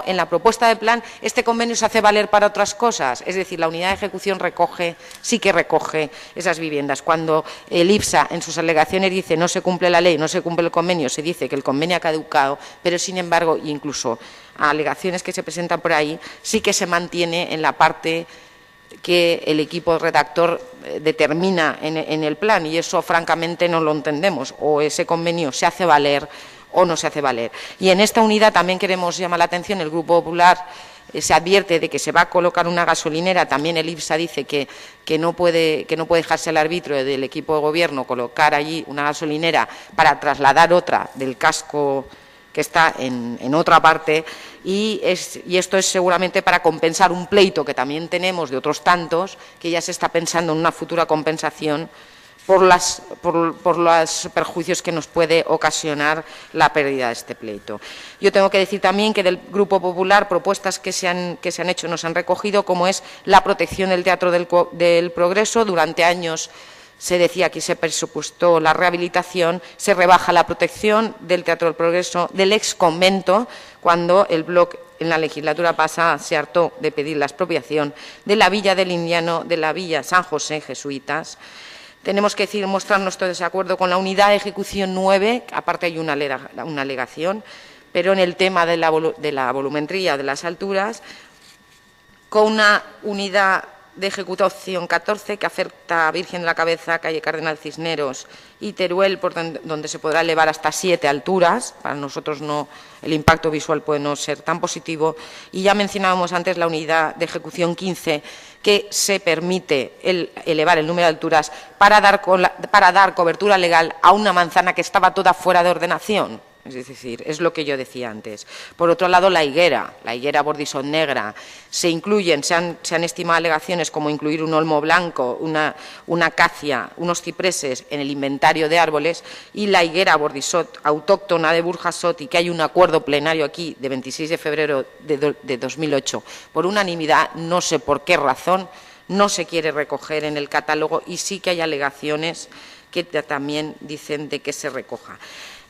en la propuesta de plan este convenio se hace valer para otras cosas, es decir, la unidad de ejecución sí que recoge esas viviendas. Cuando el IPSA en sus alegaciones dice no se cumple la ley, no se cumple el convenio, se dice que el convenio ha caducado, pero sin embargo, incluso a alegaciones que se presentan por ahí, sí que se mantiene en la parte que el equipo redactor determina en el plan, y eso francamente no lo entendemos, o ese convenio se hace valer o no se hace valer. Y en esta unidad también queremos llamar la atención, el Grupo Popular se advierte de que se va a colocar una gasolinera. También el IPSA dice que no puede dejarse al arbitrio del equipo de gobierno colocar allí una gasolinera para trasladar otra del casco que está en otra parte, y esto es seguramente para compensar un pleito que también tenemos de otros tantos, que ya se está pensando en una futura compensación por los perjuicios que nos puede ocasionar la pérdida de este pleito. Yo tengo que decir también que del Grupo Popular propuestas que se han hecho nos han recogido, como es la protección del Teatro del Progreso. Durante años se decía que se presupuestó la rehabilitación, se rebaja la protección del Teatro del Progreso, del ex convento, cuando el bloque en la legislatura pasada se hartó de pedir la expropiación, de la Villa del Indiano, de la Villa San José, jesuitas. Tenemos que mostrar nuestro desacuerdo con la unidad de ejecución 9, aparte hay una alegación, pero en el tema de la volumetría de las alturas, con una unidad de ejecución 14 que afecta a Virgen de la Cabeza, calle Cardenal Cisneros y Teruel, donde se podrá elevar hasta 7 alturas. Para nosotros el impacto visual puede no ser tan positivo. Y ya mencionábamos antes la unidad de ejecución 15, que se permite elevar el número de alturas para dar cobertura legal a una manzana que estaba toda fuera de ordenación. Es decir, es lo que yo decía antes. Por otro lado, la higuera Bordisot negra, se incluyen, se han estimado alegaciones como incluir un olmo blanco, una acacia, unos cipreses en el inventario de árboles, y la higuera Bordisot autóctona de Burjasot, y que hay un acuerdo plenario aquí de 26 de febrero de 2008, por unanimidad, no sé por qué razón, no se quiere recoger en el catálogo, y sí que hay alegaciones que también dicen de que se recoja.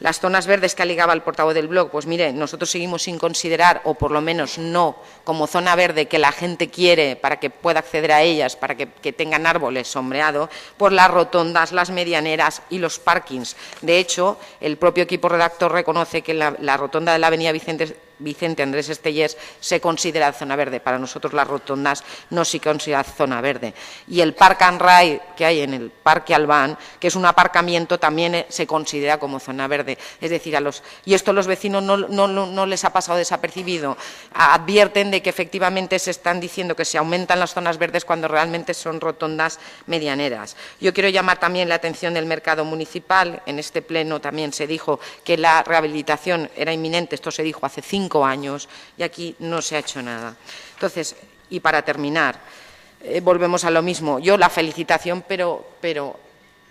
Las zonas verdes que alegaba el portavoz del blog, pues mire, nosotros seguimos sin considerar, o por lo menos no como zona verde que la gente quiere para que pueda acceder a ellas, para que tengan árboles sombreados, por las rotondas, las medianeras y los parkings. De hecho, el propio equipo redactor reconoce que la rotonda de la avenida Vicente Andrés Estellés se considera zona verde. Para nosotros las rotondas no se considera zona verde. Y el Park and Ride que hay en el Parque Albán, que es un aparcamiento, también se considera como zona verde. Es decir, y esto los vecinos no les ha pasado desapercibido. Advierten de que efectivamente se están diciendo que se aumentan las zonas verdes cuando realmente son rotondas medianeras. Yo quiero llamar también la atención del mercado municipal. En este pleno también se dijo que la rehabilitación era inminente. Esto se dijo hace 5 años y aquí no se ha hecho nada. Entonces, y para terminar, volvemos a lo mismo. Yo la felicitación, pero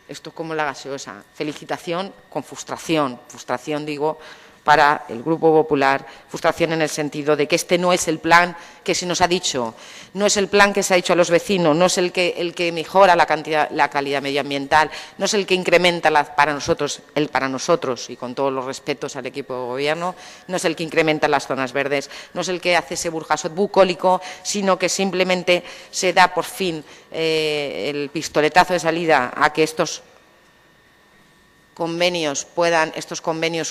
esto es como la gaseosa. Felicitación con frustración. Frustración, digo, para el Grupo Popular, frustración en el sentido de que este no es el plan que se nos ha dicho, no es el plan que se ha dicho a los vecinos, no es el que mejora la calidad medioambiental, no es el que incrementa para nosotros, y con todos los respetos al equipo de gobierno, no es el que incrementa las zonas verdes, no es el que hace ese Burjasot bucólico, sino que simplemente se da por fin el pistoletazo de salida a que estos convenios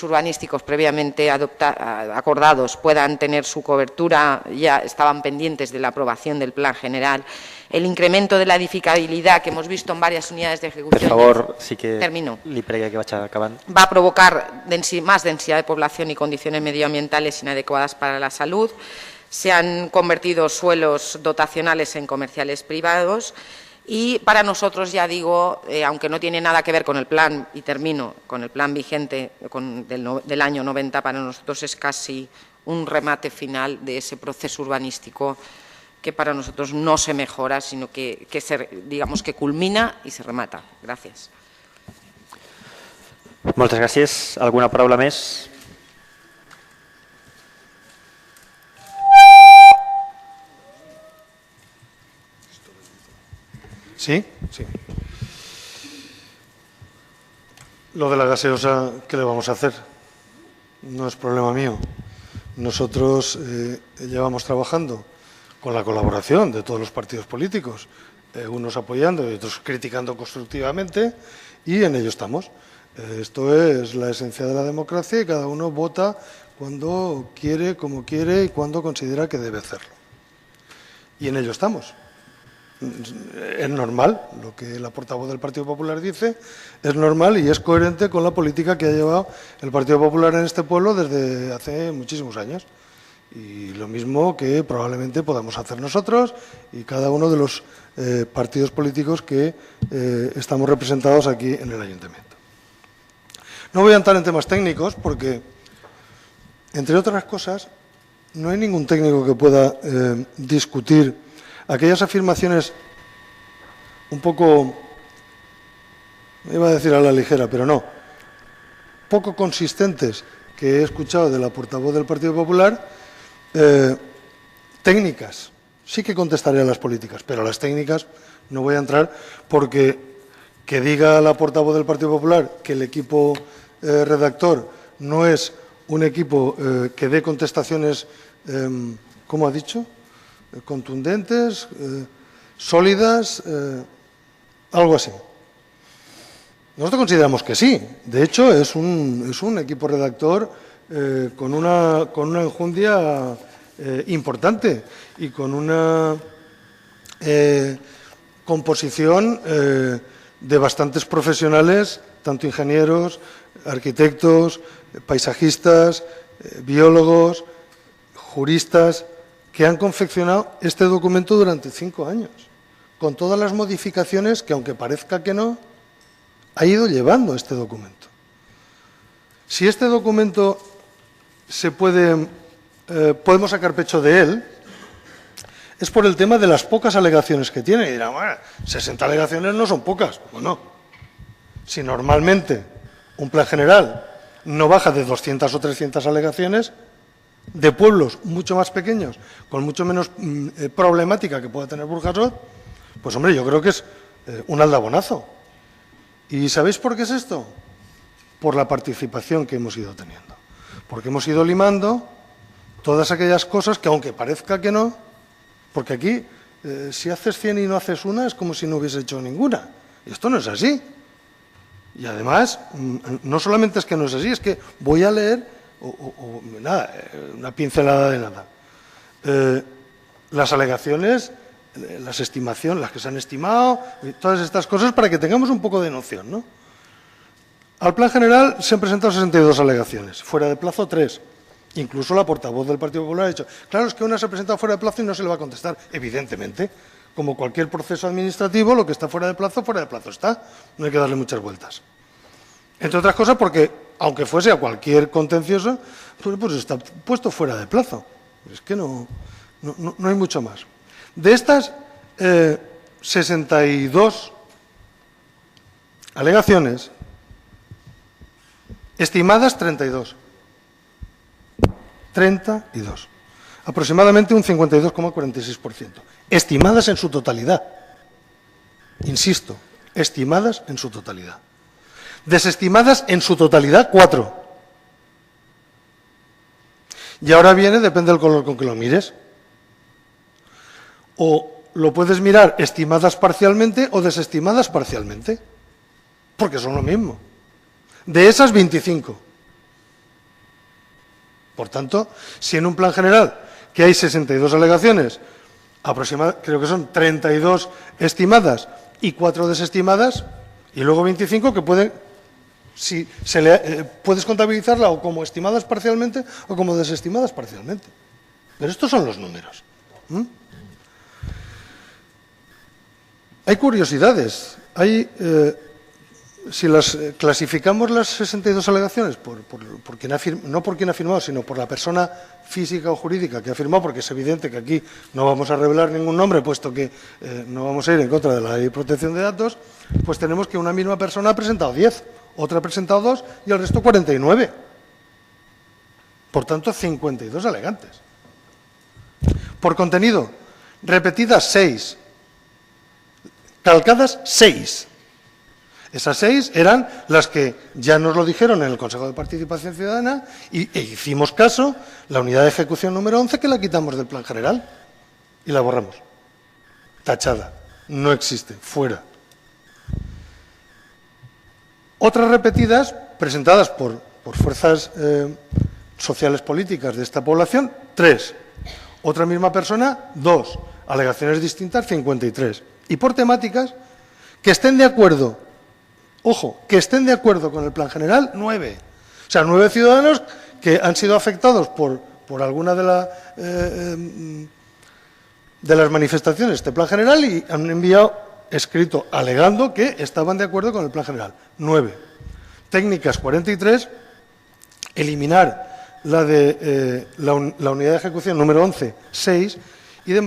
urbanísticos previamente acordados puedan tener su cobertura, ya estaban pendientes de la aprobación del plan general. El incremento de la edificabilidad que hemos visto en varias unidades de ejecución. Per favor, sí que termino. li prega que vaig acabant. Va a provocar más densidad de población y condiciones medioambientales inadecuadas para la salud. Se han convertido suelos dotacionales en comerciales privados. Y para nosotros, ya digo, aunque no tiene nada que ver con el plan, y termino, con el plan vigente del año 90, para nosotros es casi un remate final de ese proceso urbanístico que para nosotros no se mejora, sino que digamos que culmina y se remata. Gràcies. Moltes gràcies. Alguna paraula més? ¿Sí? Sí. Lo de la gaseosa, ¿qué le vamos a hacer? No es problema mío. Nosotros llevamos trabajando con la colaboración de todos los partidos políticos, unos apoyando y otros criticando constructivamente, y en ello estamos. Esto es la esencia de la democracia y cada uno vota cuando quiere, como quiere y cuando considera que debe hacerlo. Y en ello estamos. Es normal, lo que la portavoz del Partido Popular dice, es normal y es coherente con la política que ha llevado el Partido Popular en este pueblo desde hace muchísimos años. Y lo mismo que probablemente podamos hacer nosotros y cada uno de los partidos políticos que estamos representados aquí en el Ayuntamiento. No voy a entrar en temas técnicos porque, entre otras cosas, no hay ningún técnico que pueda discutir aquellas afirmaciones un poco, iba a decir a la ligera, pero no, poco consistentes que he escuchado de la portavoz del Partido Popular, técnicas. Sí que contestaré a las políticas, pero a las técnicas no voy a entrar porque que diga la portavoz del Partido Popular que el equipo redactor no es un equipo que dé contestaciones, ¿cómo ha dicho?, contundentes, sólidas, algo así. Nosotros consideramos que sí. De hecho, es un equipo redactor con una enjundia importante y con una composición de bastantes profesionales, tanto ingenieros, arquitectos, paisajistas, biólogos, juristas, que han confeccionado este documento durante 5 años, con todas las modificaciones que, aunque parezca que no, ha ido llevando este documento. Si este documento podemos sacar pecho de él, es por el tema de las pocas alegaciones que tiene. Y dirán, bueno, 60 alegaciones no son pocas. Bueno, si normalmente un plan general no baja de 200 o 300 alegaciones, de pueblos mucho más pequeños, con mucho menos problemática que pueda tener Burjasot, pues hombre, yo creo que es un aldabonazo. ¿Y sabéis por qué es esto? Por la participación que hemos ido teniendo. Porque hemos ido limando todas aquellas cosas que, aunque parezca que no, porque aquí, si haces 100 y no haces una, es como si no hubiese hecho ninguna. Y esto no es así. Y además, no solamente es que no es así, es que voy a leer, nada, una pincelada de nada. Las alegaciones, las estimaciones, las que se han estimado, todas estas cosas para que tengamos un poco de noción, ¿no? Al plan general se han presentado 62 alegaciones, fuera de plazo 3. Incluso la portavoz del Partido Popular ha dicho, claro, es que una se ha presentado fuera de plazo y no se le va a contestar. Evidentemente, como cualquier proceso administrativo, lo que está fuera de plazo está. No hay que darle muchas vueltas. Entre otras cosas porque, aunque fuese a cualquier contencioso, pues está puesto fuera de plazo. Es que no hay mucho más. De estas 62 alegaciones, estimadas 32. 32. Aproximadamente un 52,46%. Estimadas en su totalidad. Insisto, estimadas en su totalidad. Desestimadas en su totalidad, 4. Y ahora viene, depende del color con que lo mires. O lo puedes mirar estimadas parcialmente o desestimadas parcialmente. Porque son lo mismo. De esas, 25. Por tanto, si en un plan general que hay 62 alegaciones, creo que son 32 estimadas y 4 desestimadas, y luego 25 que pueden, puedes contabilizarla o como estimadas parcialmente o como desestimadas parcialmente. Pero estos son los números. Hay curiosidades. Si las clasificamos las 62 alegaciones por quien no por quien ha firmado, sino por la persona física o jurídica que ha firmado, porque es evidente que aquí no vamos a revelar ningún nombre, puesto que no vamos a ir en contra de la Ley de Protección de Datos, pues tenemos que una misma persona ha presentado 10, otra ha presentado 2 y el resto 49. Por tanto, 52 alegantes. Por contenido, repetidas 6, calcadas 6. Esas 6 eran las que ya nos lo dijeron en el Consejo de Participación Ciudadana e hicimos caso, la unidad de ejecución número 11, que la quitamos del plan general y la borramos. Tachada. No existe. Fuera. Otras repetidas, presentadas por fuerzas sociales políticas de esta población, 3. Otra misma persona, 2. Alegaciones distintas, 53. Y por temáticas, que estén de acuerdo. Ojo, que estén de acuerdo con el plan general, 9. O sea, 9 ciudadanos que han sido afectados por alguna de las manifestaciones de este plan general y han enviado escrito alegando que estaban de acuerdo con el plan general. 9. Técnicas, 43. Eliminar la unidad de ejecución número 11, 6. Y de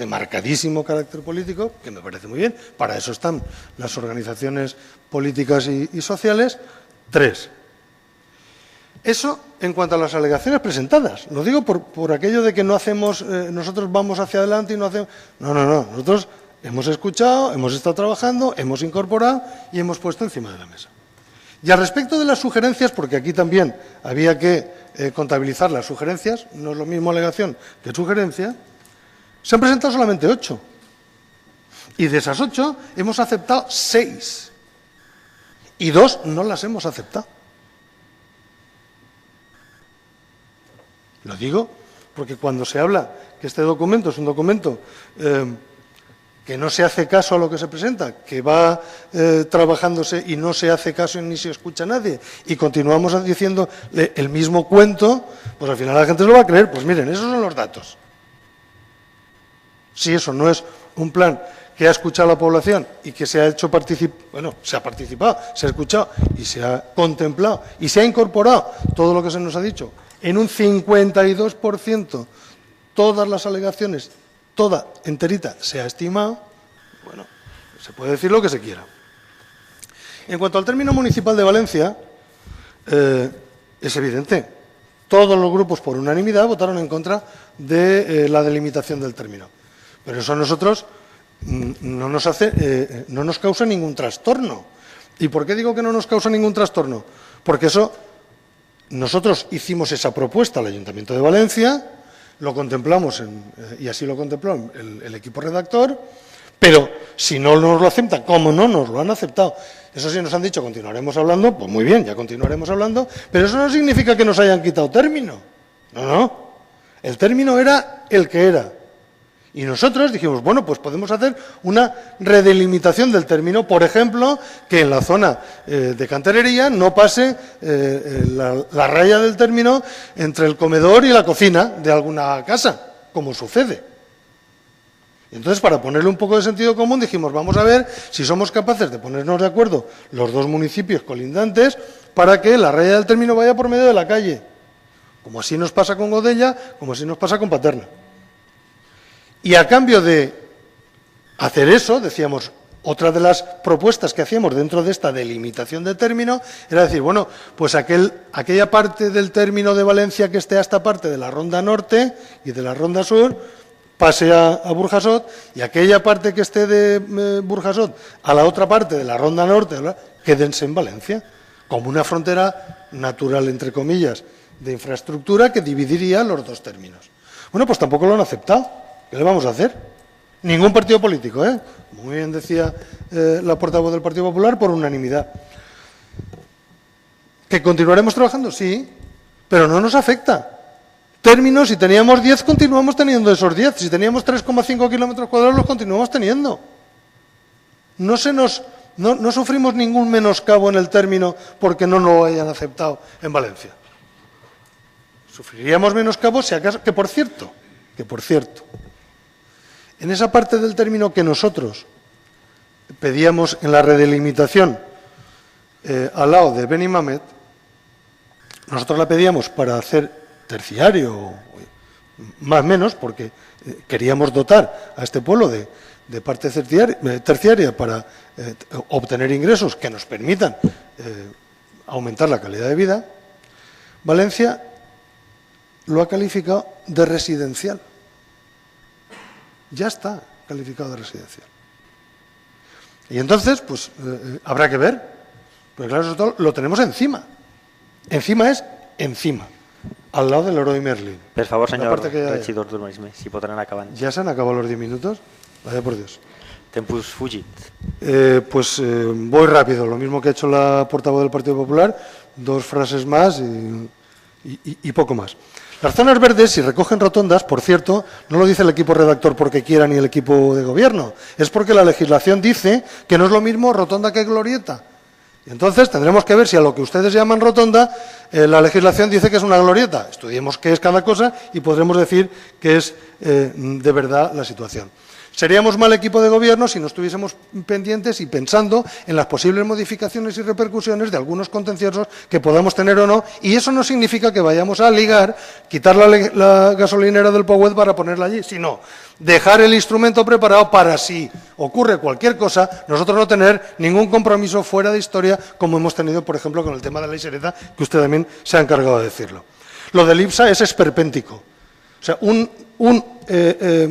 marcadísimo carácter político, que me parece muy bien, para eso están las organizaciones políticas y sociales, 3. Eso en cuanto a las alegaciones presentadas. Lo digo por aquello de que no hacemos, nosotros vamos hacia adelante y no hacemos... No, nosotros hemos escuchado, hemos estado trabajando, hemos incorporado y hemos puesto encima de la mesa. Y al respecto de las sugerencias, porque aquí también había que contabilizar las sugerencias, no es lo mismo alegación que sugerencia, se han presentado solamente 8. Y de esas 8 hemos aceptado 6. Y 2 no las hemos aceptado. Lo digo porque cuando se habla que este documento es un documento que no se hace caso a lo que se presenta, que va trabajándose y no se hace caso ni se escucha a nadie, y continuamos diciendo el mismo cuento, pues al final la gente se lo va a creer. Pues miren, esos son los datos. Si eso no es un plan que ha escuchado a la población y que se ha hecho se ha participado, se ha escuchado y se ha contemplado y se ha incorporado todo lo que se nos ha dicho. En un 52% todas las alegaciones, toda enterita, se ha estimado. Bueno, se puede decir lo que se quiera. En cuanto al término municipal de Valencia, es evidente. Todos los grupos por unanimidad votaron en contra de la delimitación del término. Pero eso a nosotros no nos causa ningún trastorno. ¿Y por qué digo que no nos causa ningún trastorno? Porque nosotros hicimos esa propuesta al Ayuntamiento de Valencia, lo contemplamos y así lo contempló el equipo redactor, pero si no nos lo aceptan, como no nos lo han aceptado, eso sí nos han dicho continuaremos hablando, pues muy bien, ya continuaremos hablando, pero eso no significa que nos hayan quitado término. No. El término era el que era. Y nosotros dijimos, bueno, pues podemos hacer una redelimitación del término, por ejemplo, que en la zona de Canterería no pase la raya del término entre el comedor y la cocina de alguna casa, como sucede. Entonces, para ponerle un poco de sentido común, dijimos, vamos a ver si somos capaces de ponernos de acuerdo los dos municipios colindantes para que la raya del término vaya por medio de la calle, como así nos pasa con Godella, como así nos pasa con Paterna. Y a cambio de hacer eso, decíamos, otra de las propuestas que hacíamos dentro de esta delimitación de término era decir, bueno, pues aquella parte del término de Valencia que esté a esta parte de la Ronda Norte y de la Ronda Sur pase a Burjasot, y aquella parte que esté de Burjasot a la otra parte de la Ronda Norte, quédense en Valencia, como una frontera natural, entre comillas, de infraestructura que dividiría los dos términos. Bueno, pues tampoco lo han aceptado. ¿Qué le vamos a hacer? Ningún partido político, ¿eh? Como muy bien decía la portavoz del Partido Popular, por unanimidad. ¿Que continuaremos trabajando? Sí, pero no nos afecta. Términos, si teníamos 10, continuamos teniendo esos 10. Si teníamos 3,5 kilómetros cuadrados, los continuamos teniendo. No sufrimos ningún menoscabo en el término porque no lo hayan aceptado en Valencia. Sufriríamos menoscabo si acaso, que por cierto, en esa parte del término que nosotros pedíamos en la redelimitación al lado de Benimamet, nosotros la pedíamos para hacer terciario, más o menos, porque queríamos dotar a este pueblo de parte terciaria para obtener ingresos que nos permitan aumentar la calidad de vida. Valencia lo ha calificado de residencial. Ya está calificado de residencial. Y entonces, pues, habrá que ver, porque claro, eso lo tenemos encima. Encima es encima, al lado del Oro de Merlín. Per favor, señor regidor d'Urbanisme, si podran acabar. ¿Ya se han acabado los 10 minutos? Vaya por Dios. Tempus fugit. Voy rápido, lo mismo que ha hecho la portavoz del Partido Popular, 2 frases más y poco más. Las zonas verdes, si recogen rotondas, por cierto, no lo dice el equipo redactor porque quiera ni el equipo de gobierno, es porque la legislación dice que no es lo mismo rotonda que glorieta. Y entonces tendremos que ver si a lo que ustedes llaman rotonda, la legislación dice que es una glorieta. Estudiemos qué es cada cosa y podremos decir que es de verdad la situación. Seríamos mal equipo de gobierno si no estuviésemos pendientes y pensando en las posibles modificaciones y repercusiones de algunos contenciosos que podamos tener o no, y eso no significa que vayamos a ligar, quitar la gasolinera del Powet para ponerla allí, sino dejar el instrumento preparado para si ocurre cualquier cosa, nosotros no tener ningún compromiso fuera de historia, como hemos tenido, por ejemplo, con el tema de la Isereta, que usted también se ha encargado de decirlo. Lo del IPSA es esperpéntico. O sea, un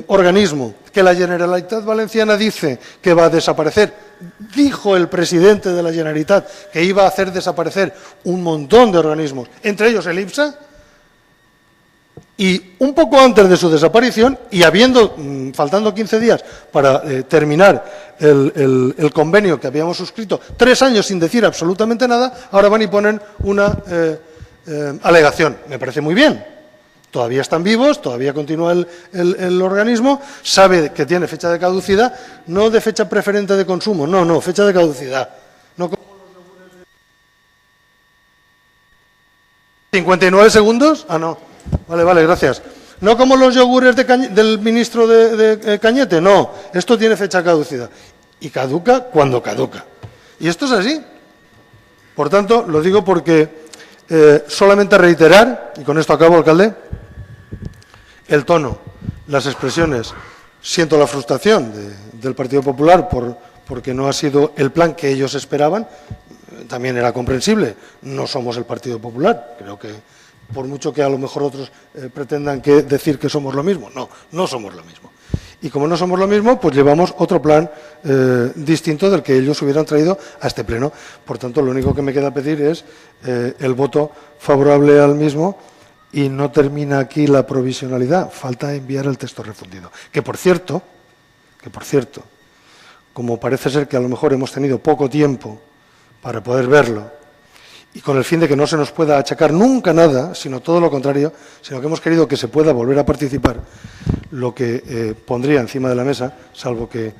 organismo que la Generalitat Valenciana dice que va a desaparecer, dijo el presidente de la Generalitat que iba a hacer desaparecer un montón de organismos, entre ellos el IPSA, y un poco antes de su desaparición, y faltando 15 días para terminar el convenio que habíamos suscrito, 3 años sin decir absolutamente nada, ahora van y ponen una alegación. Me parece muy bien. Todavía están vivos, todavía continúa el organismo, sabe que tiene fecha de caducidad, no de fecha preferente de consumo, no, fecha de caducidad. No como los 59 segundos. Ah, no. Vale, gracias. No como los yogures del ministro de Cañete, no. Esto tiene fecha caducidad. Y caduca cuando caduca. Y esto es así. Por tanto, lo digo porque solamente reiterar, y con esto acabo, alcalde, el tono, las expresiones. Siento la frustración del Partido Popular porque no ha sido el plan que ellos esperaban. También era comprensible. No somos el Partido Popular. Creo que, por mucho que a lo mejor otros pretendan decir que somos lo mismo. No, no somos lo mismo. Y como no somos lo mismo, pues llevamos otro plan distinto del que ellos hubieran traído a este pleno. Por tanto, lo único que me queda pedir es el voto favorable al mismo. Y no termina aquí la provisionalidad, falta enviar el texto refundido. Que por cierto, como parece ser que a lo mejor hemos tenido poco tiempo para poder verlo, y con el fin de que no se nos pueda achacar nunca nada, sino todo lo contrario, sino que hemos querido que se pueda volver a participar, lo que pondría encima de la mesa, salvo que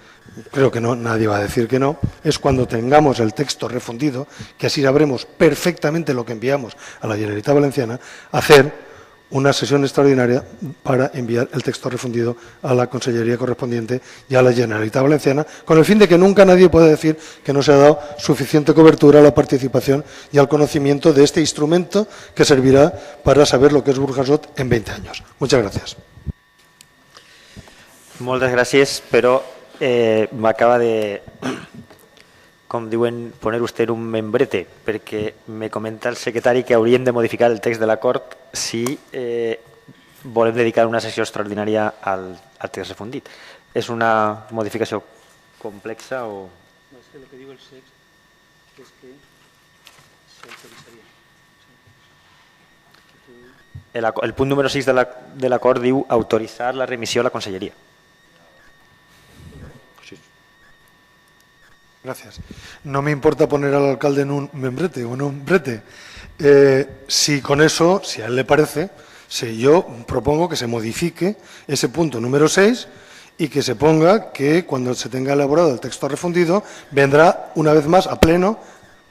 creo que no, nadie va a decir que no, es cuando tengamos el texto refundido, que así sabremos perfectamente lo que enviamos a la Generalitat Valenciana, hacer una sesión extraordinaria para enviar el texto refundido a la Consellería correspondiente y a la Generalitat Valenciana, con el fin de que nunca nadie pueda decir que no se ha dado suficiente cobertura a la participación y al conocimiento de este instrumento que servirá para saber lo que es Burjasot en 20 años. Muchas gracias. Moltes gràcies, però m'acaba de, com diuen, poner usted un membrete, perquè me comenta el secretari que hauríem de modificar el text de l'acord si volem dedicar una sessió extraordinària al text refundit. És una modificació complexa o...? No, és que el que diu el text és que s'autoritzaria. El punt número 6 de l'acord diu autoritzar la remissió a la Conselleria. Gracias. No me importa poner al alcalde en un membrete o en un brete. Si con eso, si a él le parece, yo propongo que se modifique ese punto número 6 y que se ponga que cuando se tenga elaborado el texto refundido vendrá una vez más a pleno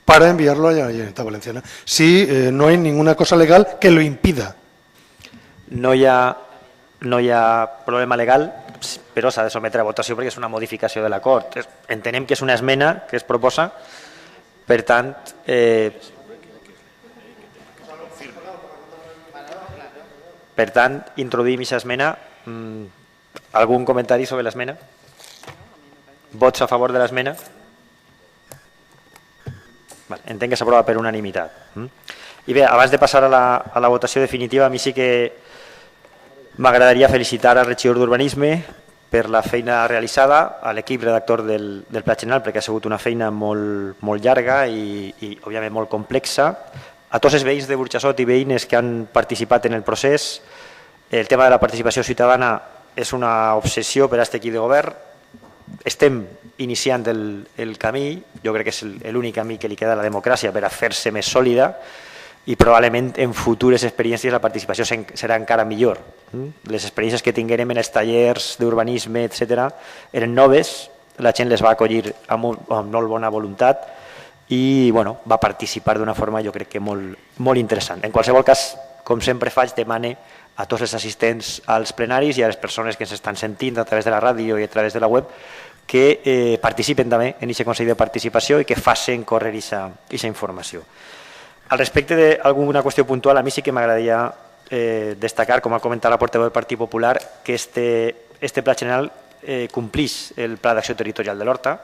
para enviarlo a la Generalitat Valenciana. Si no hay ninguna cosa legal que lo impida. No hi ha problema legal, però s'ha de sometre a votació perquè és una modificació de l'acord. Entenem que és una esmena que es proposa, per tant, introduïm aquesta esmena. Algun comentari sobre l'esmena? Vots a favor de l'esmena? Entenc que s'aprova per unanimitat. I bé, abans de passar a la votació definitiva, a mi sí que m'agradaria felicitar al regidor d'Urbanisme per la feina realitzada, a l'equip redactor del Pla General, perquè ha sigut una feina molt llarga i òbviament molt complexa. A tots els veïns de Burjassot i veïnes que han participat en el procés, el tema de la participació ciutadana és una obsessió per a aquest equip de govern. Estem iniciant el camí, jo crec que és l'únic camí que li queda a la democràcia per a fer-se més sòlida, i probablement en futures experiències la participació serà encara millor. Les experiències que tinguérem en els tallers d'urbanisme, etc., eren noves, la gent les va acollir amb molt bona voluntat i va participar d'una forma jo crec que molt interessant. En qualsevol cas, com sempre faig, demane a tots els assistents als plenaris i a les persones que ens estan sentint a través de la ràdio i a través de la web que participen també en aquest Consell de Participació i que facin córrer aquesta informació. Al respecte d'alguna qüestió puntual, a mi sí que m'agradaria destacar, com ha comentat la portaveu del Partit Popular, que este Pla General complís el Pla d'Acció Territorial de l'Horta,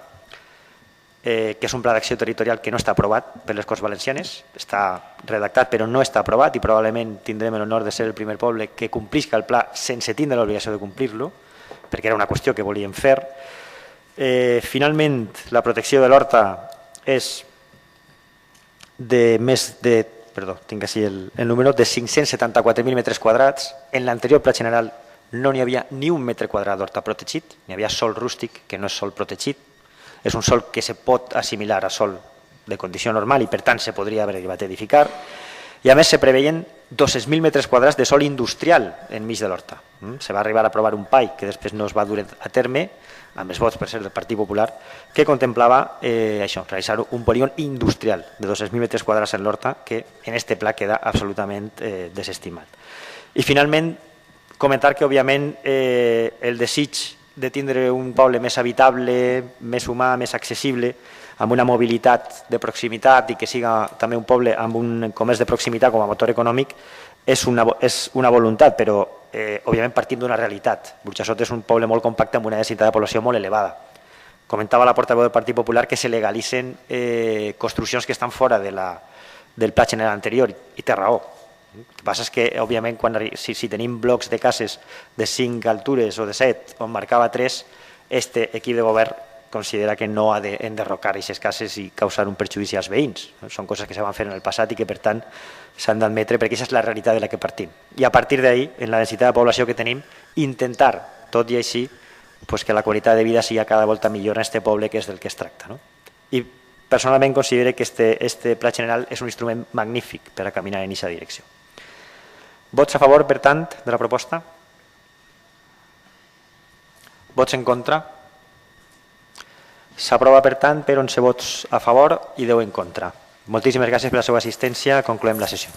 que és un pla d'acció territorial que no està aprovat per les Corts Valencianes, està redactat però no està aprovat i probablement tindrem l'honor de ser el primer poble que complisca el pla sense tindre l'obligació de complir-lo, perquè era una qüestió que volíem fer. Finalment, la protecció de l'Horta és de més de, tinc així el número, de 574.000 metres quadrats. En l'anterior Pla General no n'hi havia ni un metre quadrat d'horta protegit, n'hi havia sòl rústic, que no és sòl protegit, és un sòl que se pot assimilar a sòl de condició normal i per tant se podria haver arribat a edificar, i a més se preveien 200.000 metres quadrats de sòl industrial enmig de l'horta. Se va arribar a aprovar un PAI que després no es va dur a terme, amb els vots per ser del Partit Popular, que contemplava realitzar un polígon industrial de 200.000 metres quadrats en l'horta que en este pla queda absolutament desestimat. I finalment, Comentar que, òbviament, el desig de tindre un poble més habitable, més humà, més accessible, amb una mobilitat de proximitat i que siga també un poble amb un comerç de proximitat com a motor econòmic, és una voluntat, però òbviament partint d'una realitat. Burjassot és un poble molt compacte amb una densitat de població molt elevada. Comentava la portaveu del Partit Popular que se legalitzen construccions que estan fora del pla general anterior, i té raó. El que passa és que, òbviament, si tenim blocs de cases de 5 altures o de 7, on marcava 3, este equip de govern considera que no ha d'enderrocar aquestes cases i causar un perjudici als veïns. Són coses que se van fer en el passat i que, per tant, s'han d'admetre perquè aquesta és la realitat de la que partim. I a partir d'ahí, en la densitat de població que tenim, intentar, tot i així, que la qualitat de vida sigui cada volta millor en aquest poble, que és del que es tracta. I personalment considero que este pla general és un instrument magnífic per a caminar en aquesta direcció. Vots a favor, per tant, de la proposta? Vots en contra? S'aprova, per tant, per 11 vots a favor i 10 en contra. Moltíssimes gràcies per la seva assistència. Concloem la sessió.